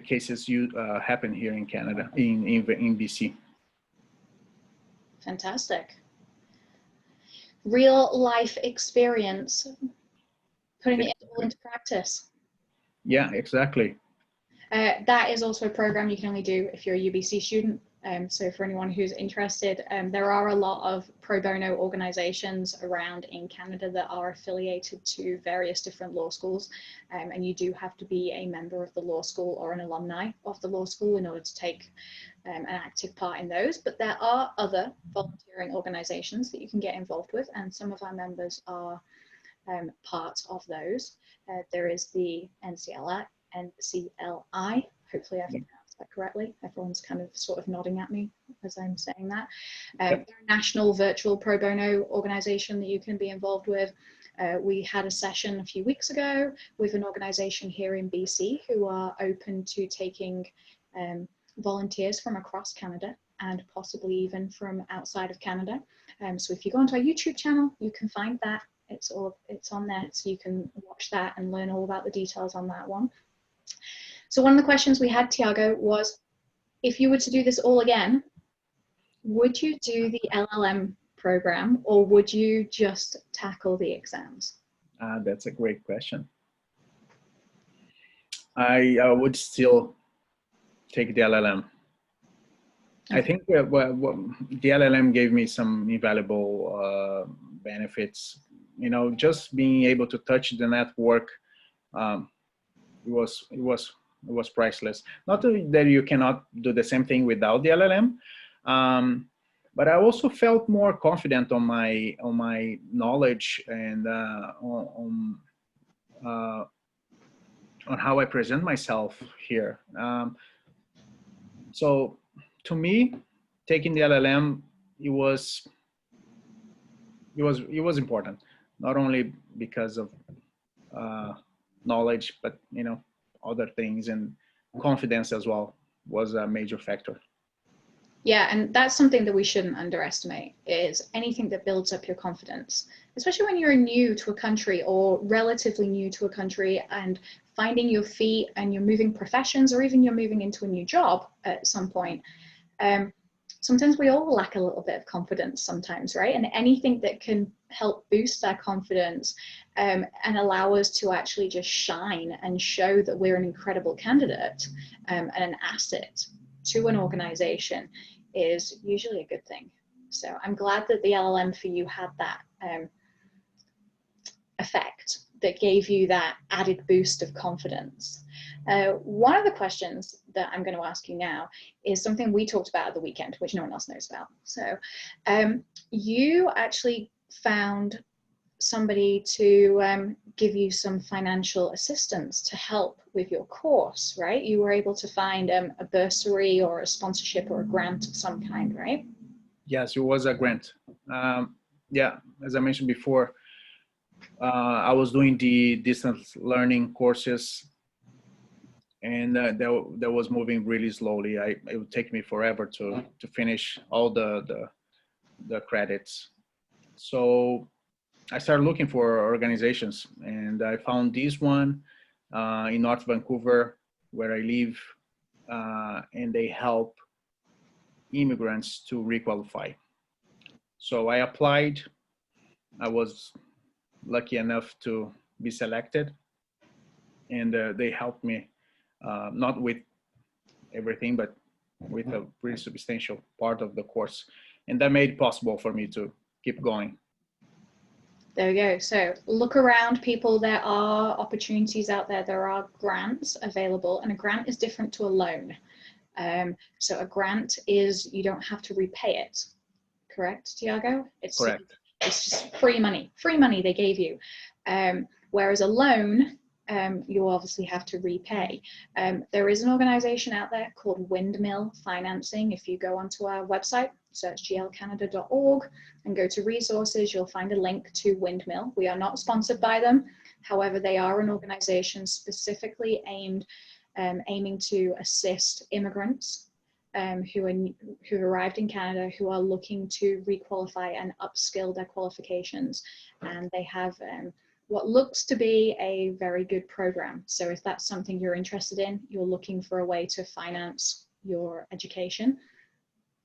cases happen here in Canada, in BC. Fantastic. Real life experience, putting it all into practice. Yeah, exactly. That is also a program you can only do if you're a UBC student. So for anyone who's interested, there are a lot of pro bono organizations around in Canada that are affiliated to various different law schools. And you do have to be a member of the law school or an alumni of the law school in order to take an active part in those. But there are other volunteering organizations that you can get involved with, and some of our members are part of those. There is the NCLI, hopefully I've pronounced that correctly. Everyone's kind of sort of nodding at me as I'm saying that. They're a national virtual pro bono organization that you can be involved with. We had a session a few weeks ago with an organization here in BC who are open to taking volunteers from across Canada and possibly even from outside of Canada. So if you go onto our YouTube channel, you can find that. It's on there, so you can watch that and learn all about the details on that one. So one of the questions we had, Tiago, was if you were to do this all again, would you do the LLM program or would you just tackle the exams? That's a great question. I would still take the LLM. Okay. I think the LLM gave me some invaluable benefits. You know, just being able to touch the network, it was priceless. Not that you cannot do the same thing without the LLM, but I also felt more confident on my knowledge and on how I present myself here. So to me, taking the LLM, it was important, not only because of knowledge, but you know, other things, and confidence as well was a major factor. Yeah, and that's something that we shouldn't underestimate, is anything that builds up your confidence, especially when you're new to a country or relatively new to a country and finding your feet and you're moving professions, or even you're moving into a new job at some point. Sometimes we all lack a little bit of confidence sometimes, right? And anything that can help boost our confidence and allow us to actually just shine and show that we're an incredible candidate and an asset to an organization is usually a good thing. So I'm glad that the LLM for you had that effect. that gave you that added boost of confidence? One of the questions that I'm going to ask you now is something we talked about at the weekend, which no one else knows about. So you actually found somebody to give you some financial assistance to help with your course, right? You were able to find a bursary or a sponsorship or a grant of some kind, right? Yes, it was a grant. Yeah, as I mentioned before, I was doing the distance learning courses, and that was moving really slowly. It would take me forever to finish all the credits. So I started looking for organizations, and I found this one in North Vancouver, where I live, and they help immigrants to requalify. So I applied. I was lucky enough to be selected, and they helped me, not with everything, but with a pretty substantial part of the course. And that made it possible for me to keep going. There we go. So look around, people. There are opportunities out there. There are grants available, and a grant is different to a loan. So a grant is, you don't have to repay it. Correct, Tiago? Correct. It's just free money they gave you. Whereas a loan, you obviously have to repay. There is an organization out there called Windmill Financing. If you go onto our website, search glcanada.org and go to resources, you'll find a link to Windmill. We are not sponsored by them. However, they are an organization specifically aiming to assist immigrants who arrived in Canada, who are looking to requalify and upskill their qualifications. And they have what looks to be a very good program. So if that's something you're interested in, you're looking for a way to finance your education,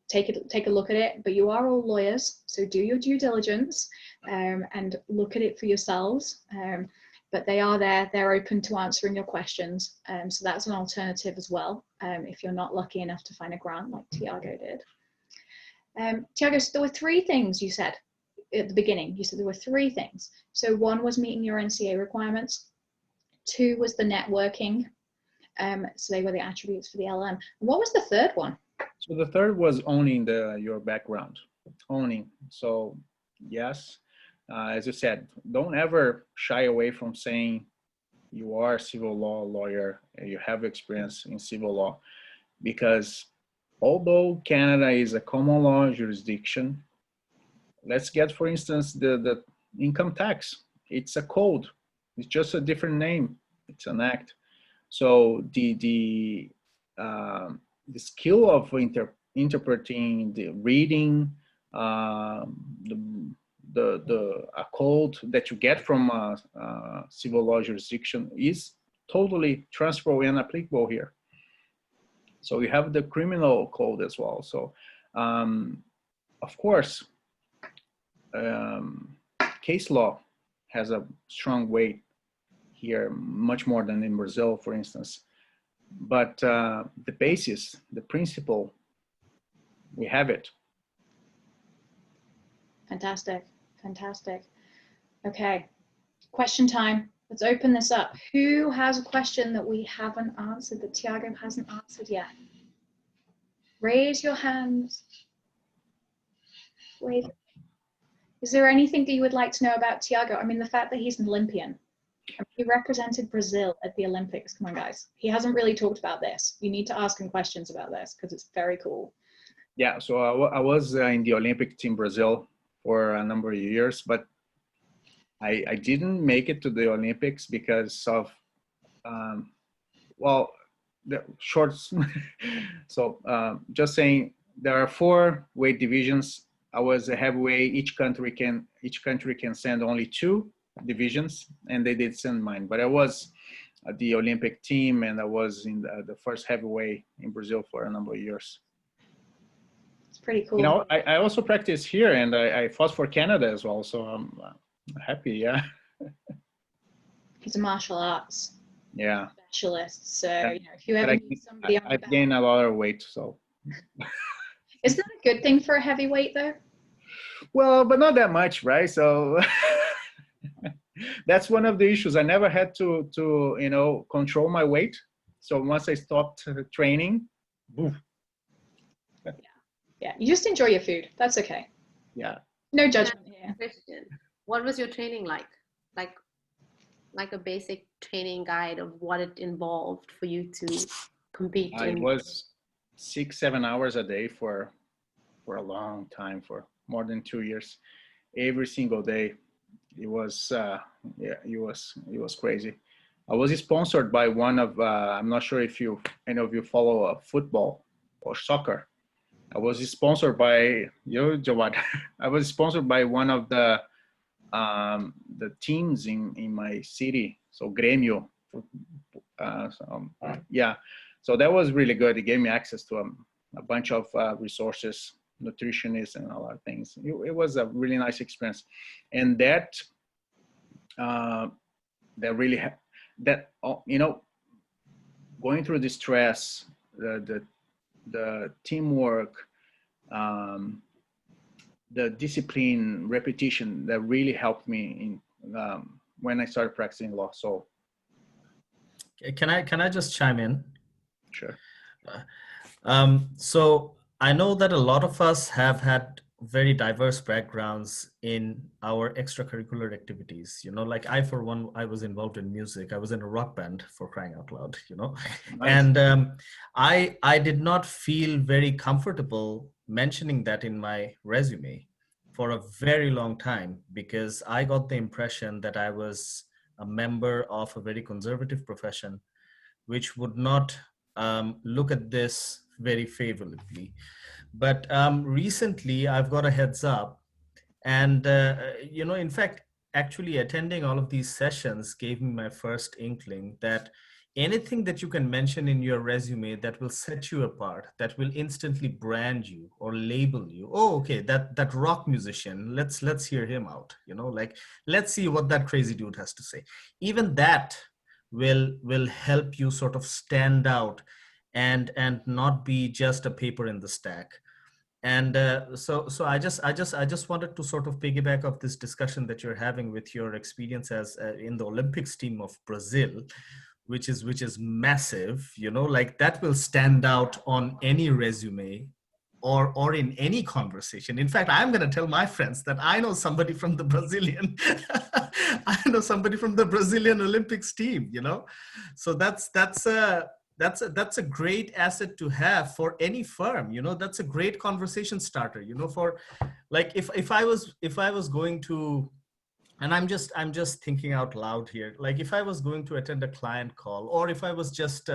take a look at it. But you are all lawyers, so do your due diligence and look at it for yourselves. But they are there, they're open to answering your questions. So that's an alternative as well, if you're not lucky enough to find a grant like Tiago did. Tiago, so there were three things you said at the beginning. You said there were three things. So one was meeting your NCA requirements. Two was the networking. So they were the attributes for the LM. What was the third one? So the third was owning your background, owning. So yes, as you said, don't ever shy away from saying you are a civil law lawyer and you have experience in civil law, because although Canada is a common law jurisdiction, let's get, for instance, the income tax. It's a code. It's just a different name. It's an act. So the skill of interpreting, the reading, a code that you get from a civil law jurisdiction is totally transferable and applicable here. So we have the criminal code as well. So of course, case law has a strong weight here, much more than in Brazil, for instance. But the basis, the principle, we have it. Fantastic, fantastic. Okay, question time. Let's open this up. Who has a question that we haven't answered, that Tiago hasn't answered yet? Raise your hands. Wait. Is there anything that you would like to know about Tiago? I mean, the fact that he's an Olympian. He represented Brazil at the Olympics. Come on, guys. He hasn't really talked about this. You need to ask him questions about this because it's very cool. Yeah, so I was in the Olympic team Brazil for a number of years, but I didn't make it to the Olympics because of, well, the shorts. So just saying, there are 4 weight divisions. I was a heavyweight. Each country can send only 2 divisions, and they did send mine. But I was at the Olympic team, and I was in the first heavyweight in Brazil for a number of years. It's pretty cool. You know, I also practice here, and I fought for Canada as well. So I'm happy. Yeah. He's a martial arts specialist. So Yeah. you know, if you ever meet somebody, I've gained a lot of weight. So isn't that a good thing for a heavyweight, though? Well, but not that much, right? So That's one of the issues. I never had to control my weight. So once I stopped training, boof, Yeah, you just enjoy your food. That's okay. yeah. No judgment here. Question. What was your training like? Like a basic training guide of what it involved for you to compete I in? was 6-7 hours a day for a long time, for more than 2 years, every single day. It was it was crazy. I was sponsored by one of I'm not sure if any of you follow football or soccer. I was sponsored by Jawad. I was sponsored by one of the teams in my city, so Grêmio. Yeah, so that was really good. It gave me access to a bunch of resources, nutritionists, and a lot of things. It was a really nice experience, and uh, that really going through the stress, the teamwork, um, the discipline, repetition, that really helped me when I started practicing law. So Can I just chime in? sure. So I know that a lot of us have had very diverse backgrounds in our extracurricular activities. Like I, for one, I was involved in music. I was in a rock band, for crying out loud. Nice. And I did not feel very comfortable mentioning that in my resume for a very long time, because I got the impression that I was a member of a very conservative profession, which would not look at this very favorably. But recently I've got a heads up, and in fact, actually attending all of these sessions gave me my first inkling that anything that you can mention in your resume that will set you apart, that will instantly brand you or label you. Oh, okay, that rock musician, let's hear him out. Like, let's see what that crazy dude has to say. Even that will help you sort of stand out and not be just a paper in the stack. And so I just wanted to sort of piggyback off this discussion that you're having with your experience as in the Olympics team of Brazil, which is massive. Like that will stand out on any resume or in any conversation. In fact, I'm going to tell my friends that I know somebody from the Brazilian I know somebody from the Brazilian Olympics team. So that's a great asset to have for any firm. That's a great conversation starter. For like, if I was going to, and I'm just thinking out loud here, like if I was going to attend a client call, or if I was just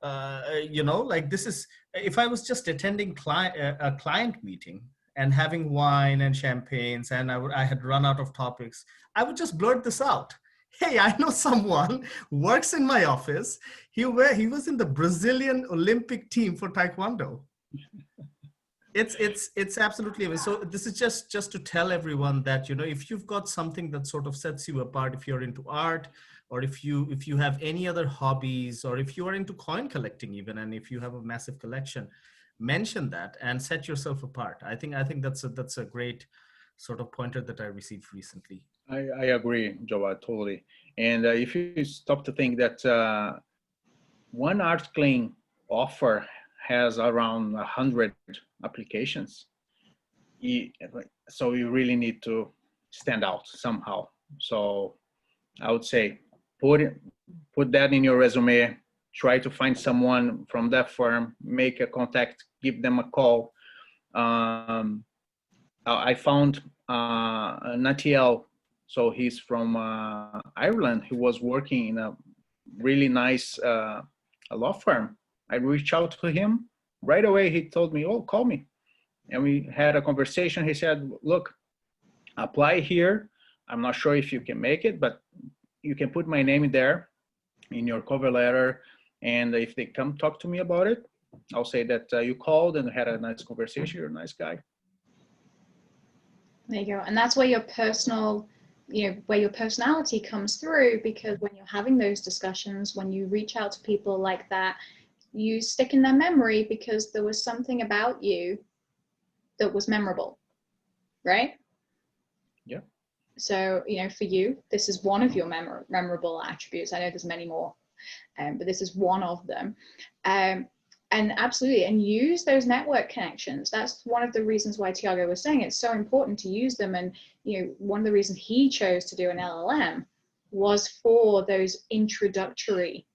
like this is, if I was just attending a client meeting and having wine and champagnes, and I had run out of topics, I would just blurt this out. Hey, I know someone who works in my office. He was in the Brazilian Olympic team for Taekwondo. It's absolutely amazing. So this is just to tell everyone that, if you've got something that sort of sets you apart, if you're into art, or if you have any other hobbies, or if you are into coin collecting even, and if you have a massive collection, mention that and set yourself apart. I think that's a great sort of pointer that I received recently. I agree, Joa, totally. And if you stop to think that one art clean offer has around 100 applications, so you really need to stand out somehow. So I would say put that in your resume. Try to find someone from that firm, make a contact, give them a call. I found Natiel. So he's from Ireland. He was working in a really nice law firm. I reached out to him right away. He told me, "Oh, call me," and we had a conversation. He said, "Look, apply here. I'm not sure if you can make it, but you can put my name in there in your cover letter, and if they come talk to me about it, I'll say that you called and had a nice conversation. You're a nice guy." There you go. And that's where your where your personality comes through, because when you're having those discussions, when you reach out to people like that, you stick in their memory because there was something about you that was memorable, right? Yeah. So, for you, this is one of your memorable attributes. I know there's many more, but this is one of them. And absolutely, and use those network connections. That's one of the reasons why Tiago was saying it's so important to use them. And one of the reasons he chose to do an LLM was for those introductory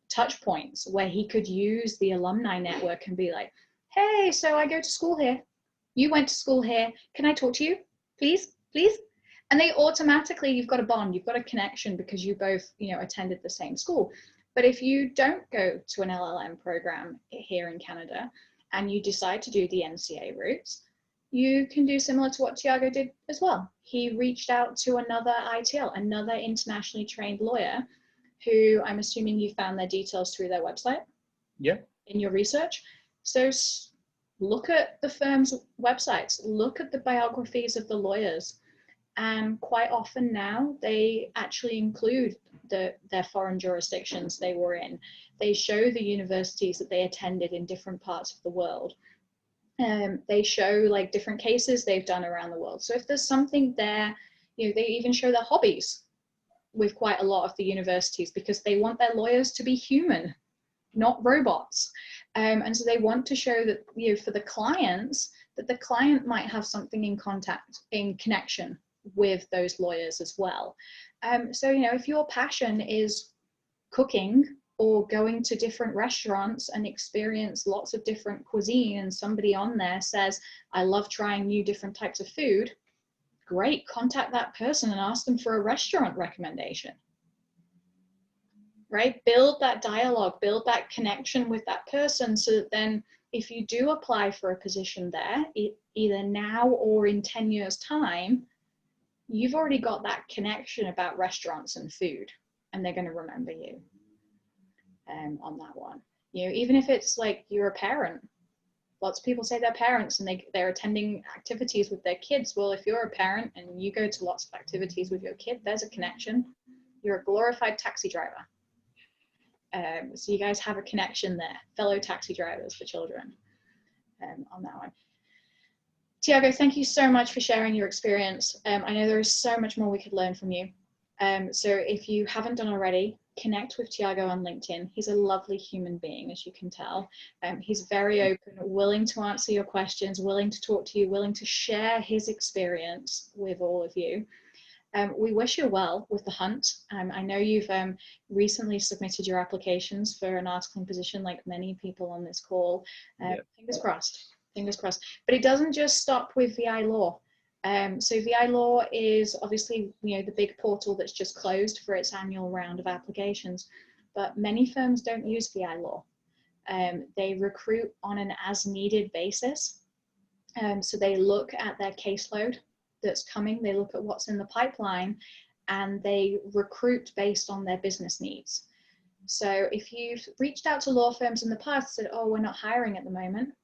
touch points where he could use the alumni network and be like, hey, so I go to school here, you went to school here, can I talk to you, please? And they automatically, you've got a bond, you've got a connection because you both attended the same school. But if you don't go to an LLM program here in Canada and you decide to do the NCA routes, you can do similar to what Tiago did as well. He reached out to another ITL, another internationally trained lawyer, who I'm assuming you found their details through their website. Yeah. In your research. So look at the firm's websites, look at the biographies of the lawyers. And quite often now, they actually include their foreign jurisdictions they were in. They show the universities that they attended in different parts of the world. They show like different cases they've done around the world. So if there's something there, they even show their hobbies with quite a lot of the universities because they want their lawyers to be human, not robots. And so they want to show that, for the clients, that the client might have something in connection with those lawyers as well. So, if your passion is cooking or going to different restaurants and experience lots of different cuisine, and somebody on there says, I love trying new different types of food, great, contact that person and ask them for a restaurant recommendation. Right? Build that dialogue, build that connection with that person so that then if you do apply for a position there, either now or in 10 years' time, you've already got that connection about restaurants and food, and they're going to remember you on that one. Even if it's like you're a parent, lots of people say they're parents and they're attending activities with their kids. Well, if you're a parent and you go to lots of activities with your kid, there's a connection. You're a glorified taxi driver. So you guys have a connection there, fellow taxi drivers for children on that one. Tiago, thank you so much for sharing your experience. I know there is so much more we could learn from you. So if you haven't done already, connect with Tiago on LinkedIn. He's a lovely human being, as you can tell. He's very open, willing to answer your questions, willing to talk to you, willing to share his experience with all of you. We wish you well with the hunt. I know you've recently submitted your applications for an articling position like many people on this call. Fingers crossed, fingers crossed. But it doesn't just stop with VI Law. So VI Law is obviously the big portal that's just closed for its annual round of applications, but many firms don't use VI Law. They recruit on an as-needed basis. So they look at their caseload that's coming, they look at what's in the pipeline, and they recruit based on their business needs. So if you've reached out to law firms in the past and said, oh, we're not hiring at the moment,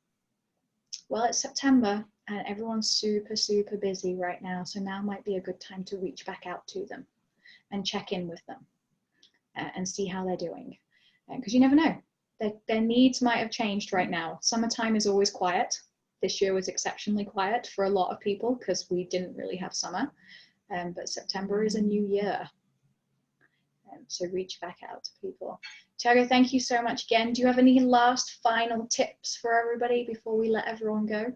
well, it's September and everyone's super, super busy right now. So now might be a good time to reach back out to them and check in with them and see how they're doing. Because you never know, their needs might have changed right now. Summertime is always quiet. This year was exceptionally quiet for a lot of people because we didn't really have summer, but September is a new year. So reach back out to people. Tiago, thank you so much again. Do you have any last final tips for everybody before we let everyone go?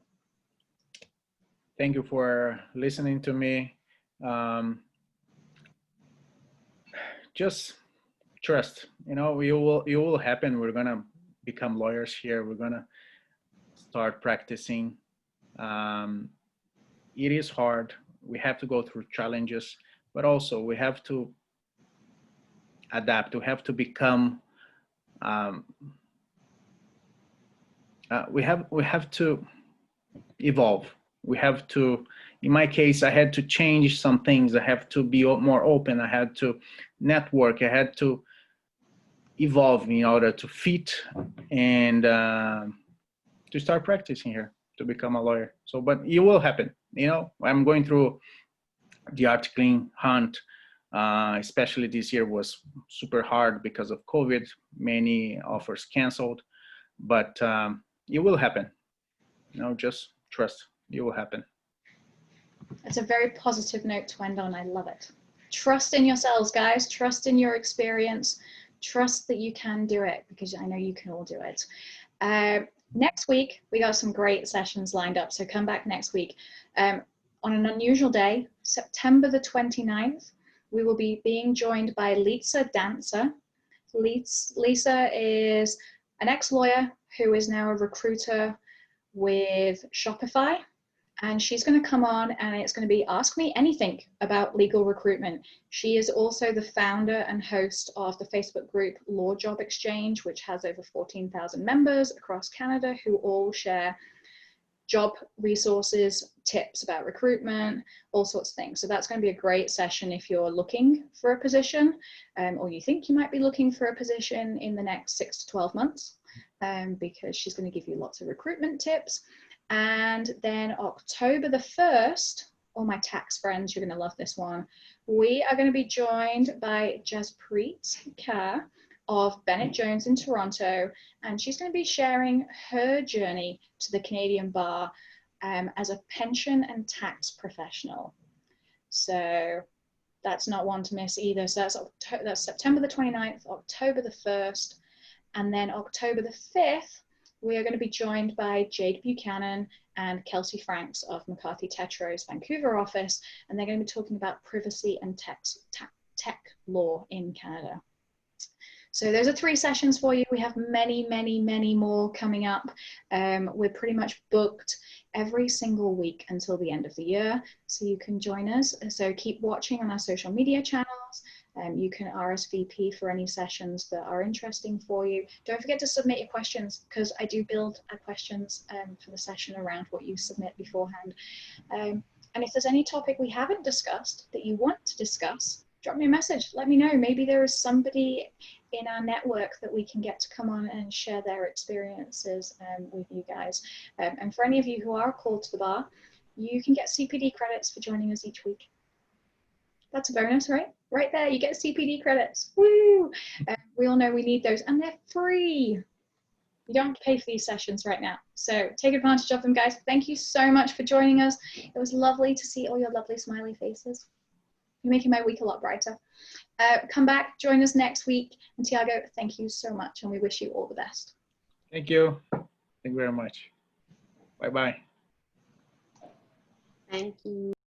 Thank you for listening to me. Just trust, it will happen. We're gonna become lawyers here. We're gonna start practicing. It is hard. We have to go through challenges, but also we have to adapt. We have to become. We have to evolve. We have to. In my case, I had to change some things. I have to be more open. I had to network. I had to evolve in order to fit and to start practicing here, to become a lawyer. So, but it will happen. I'm going through the articling hunt, especially this year was super hard because of COVID, many offers canceled, but it will happen. Just trust, it will happen. It's a very positive note to end on. I love it. Trust in yourselves, guys. Trust in your experience. Trust that you can do it, because I know you can all do it. Next week, we got some great sessions lined up, so come back next week. On an unusual day, September the 29th, we will be being joined by Lisa Dancer. Lisa is an ex-lawyer who is now a recruiter with Shopify. And she's going to come on, and it's going to be Ask Me Anything about legal recruitment. She is also the founder and host of the Facebook group Law Job Exchange, which has over 14,000 members across Canada who all share job resources, tips about recruitment, all sorts of things. So that's going to be a great session if you're looking for a position, or you think you might be looking for a position in the next 6 to 12 months, because she's going to give you lots of recruitment tips. And then October the 1st, all my tax friends, you're going to love this one. We are going to be joined by Jaspreet Kaur of Bennett Jones in Toronto, and she's going to be sharing her journey to the Canadian bar as a pension and tax professional. So that's not one to miss either. So that's September the 29th, October the 1st, and then October the 5th, we are going to be joined by Jade Buchanan and Kelsey Franks of McCarthy Tetro's Vancouver office, and they're going to be talking about privacy and tech law in Canada. So those are 3 sessions for you. We have many, many, many more coming up. We're pretty much booked every single week until the end of the year, so you can join us. So keep watching on our social media channels. You can RSVP for any sessions that are interesting for you. Don't forget to submit your questions, because I do build questions for the session around what you submit beforehand. And if there's any topic we haven't discussed that you want to discuss, drop me a message. Let me know. Maybe there is somebody in our network that we can get to come on and share their experiences with you guys. And for any of you who are called to the bar, you can get CPD credits for joining us each week. That's a bonus, right? Right there, you get CPD credits. Woo! We all know we need those, and they're free. You don't have to pay for these sessions right now. So take advantage of them, guys. Thank you so much for joining us. It was lovely to see all your lovely smiley faces. You're making my week a lot brighter. Come back, join us next week. And Tiago, thank you so much, and we wish you all the best. Thank you. Thank you very much. Bye-bye. Thank you.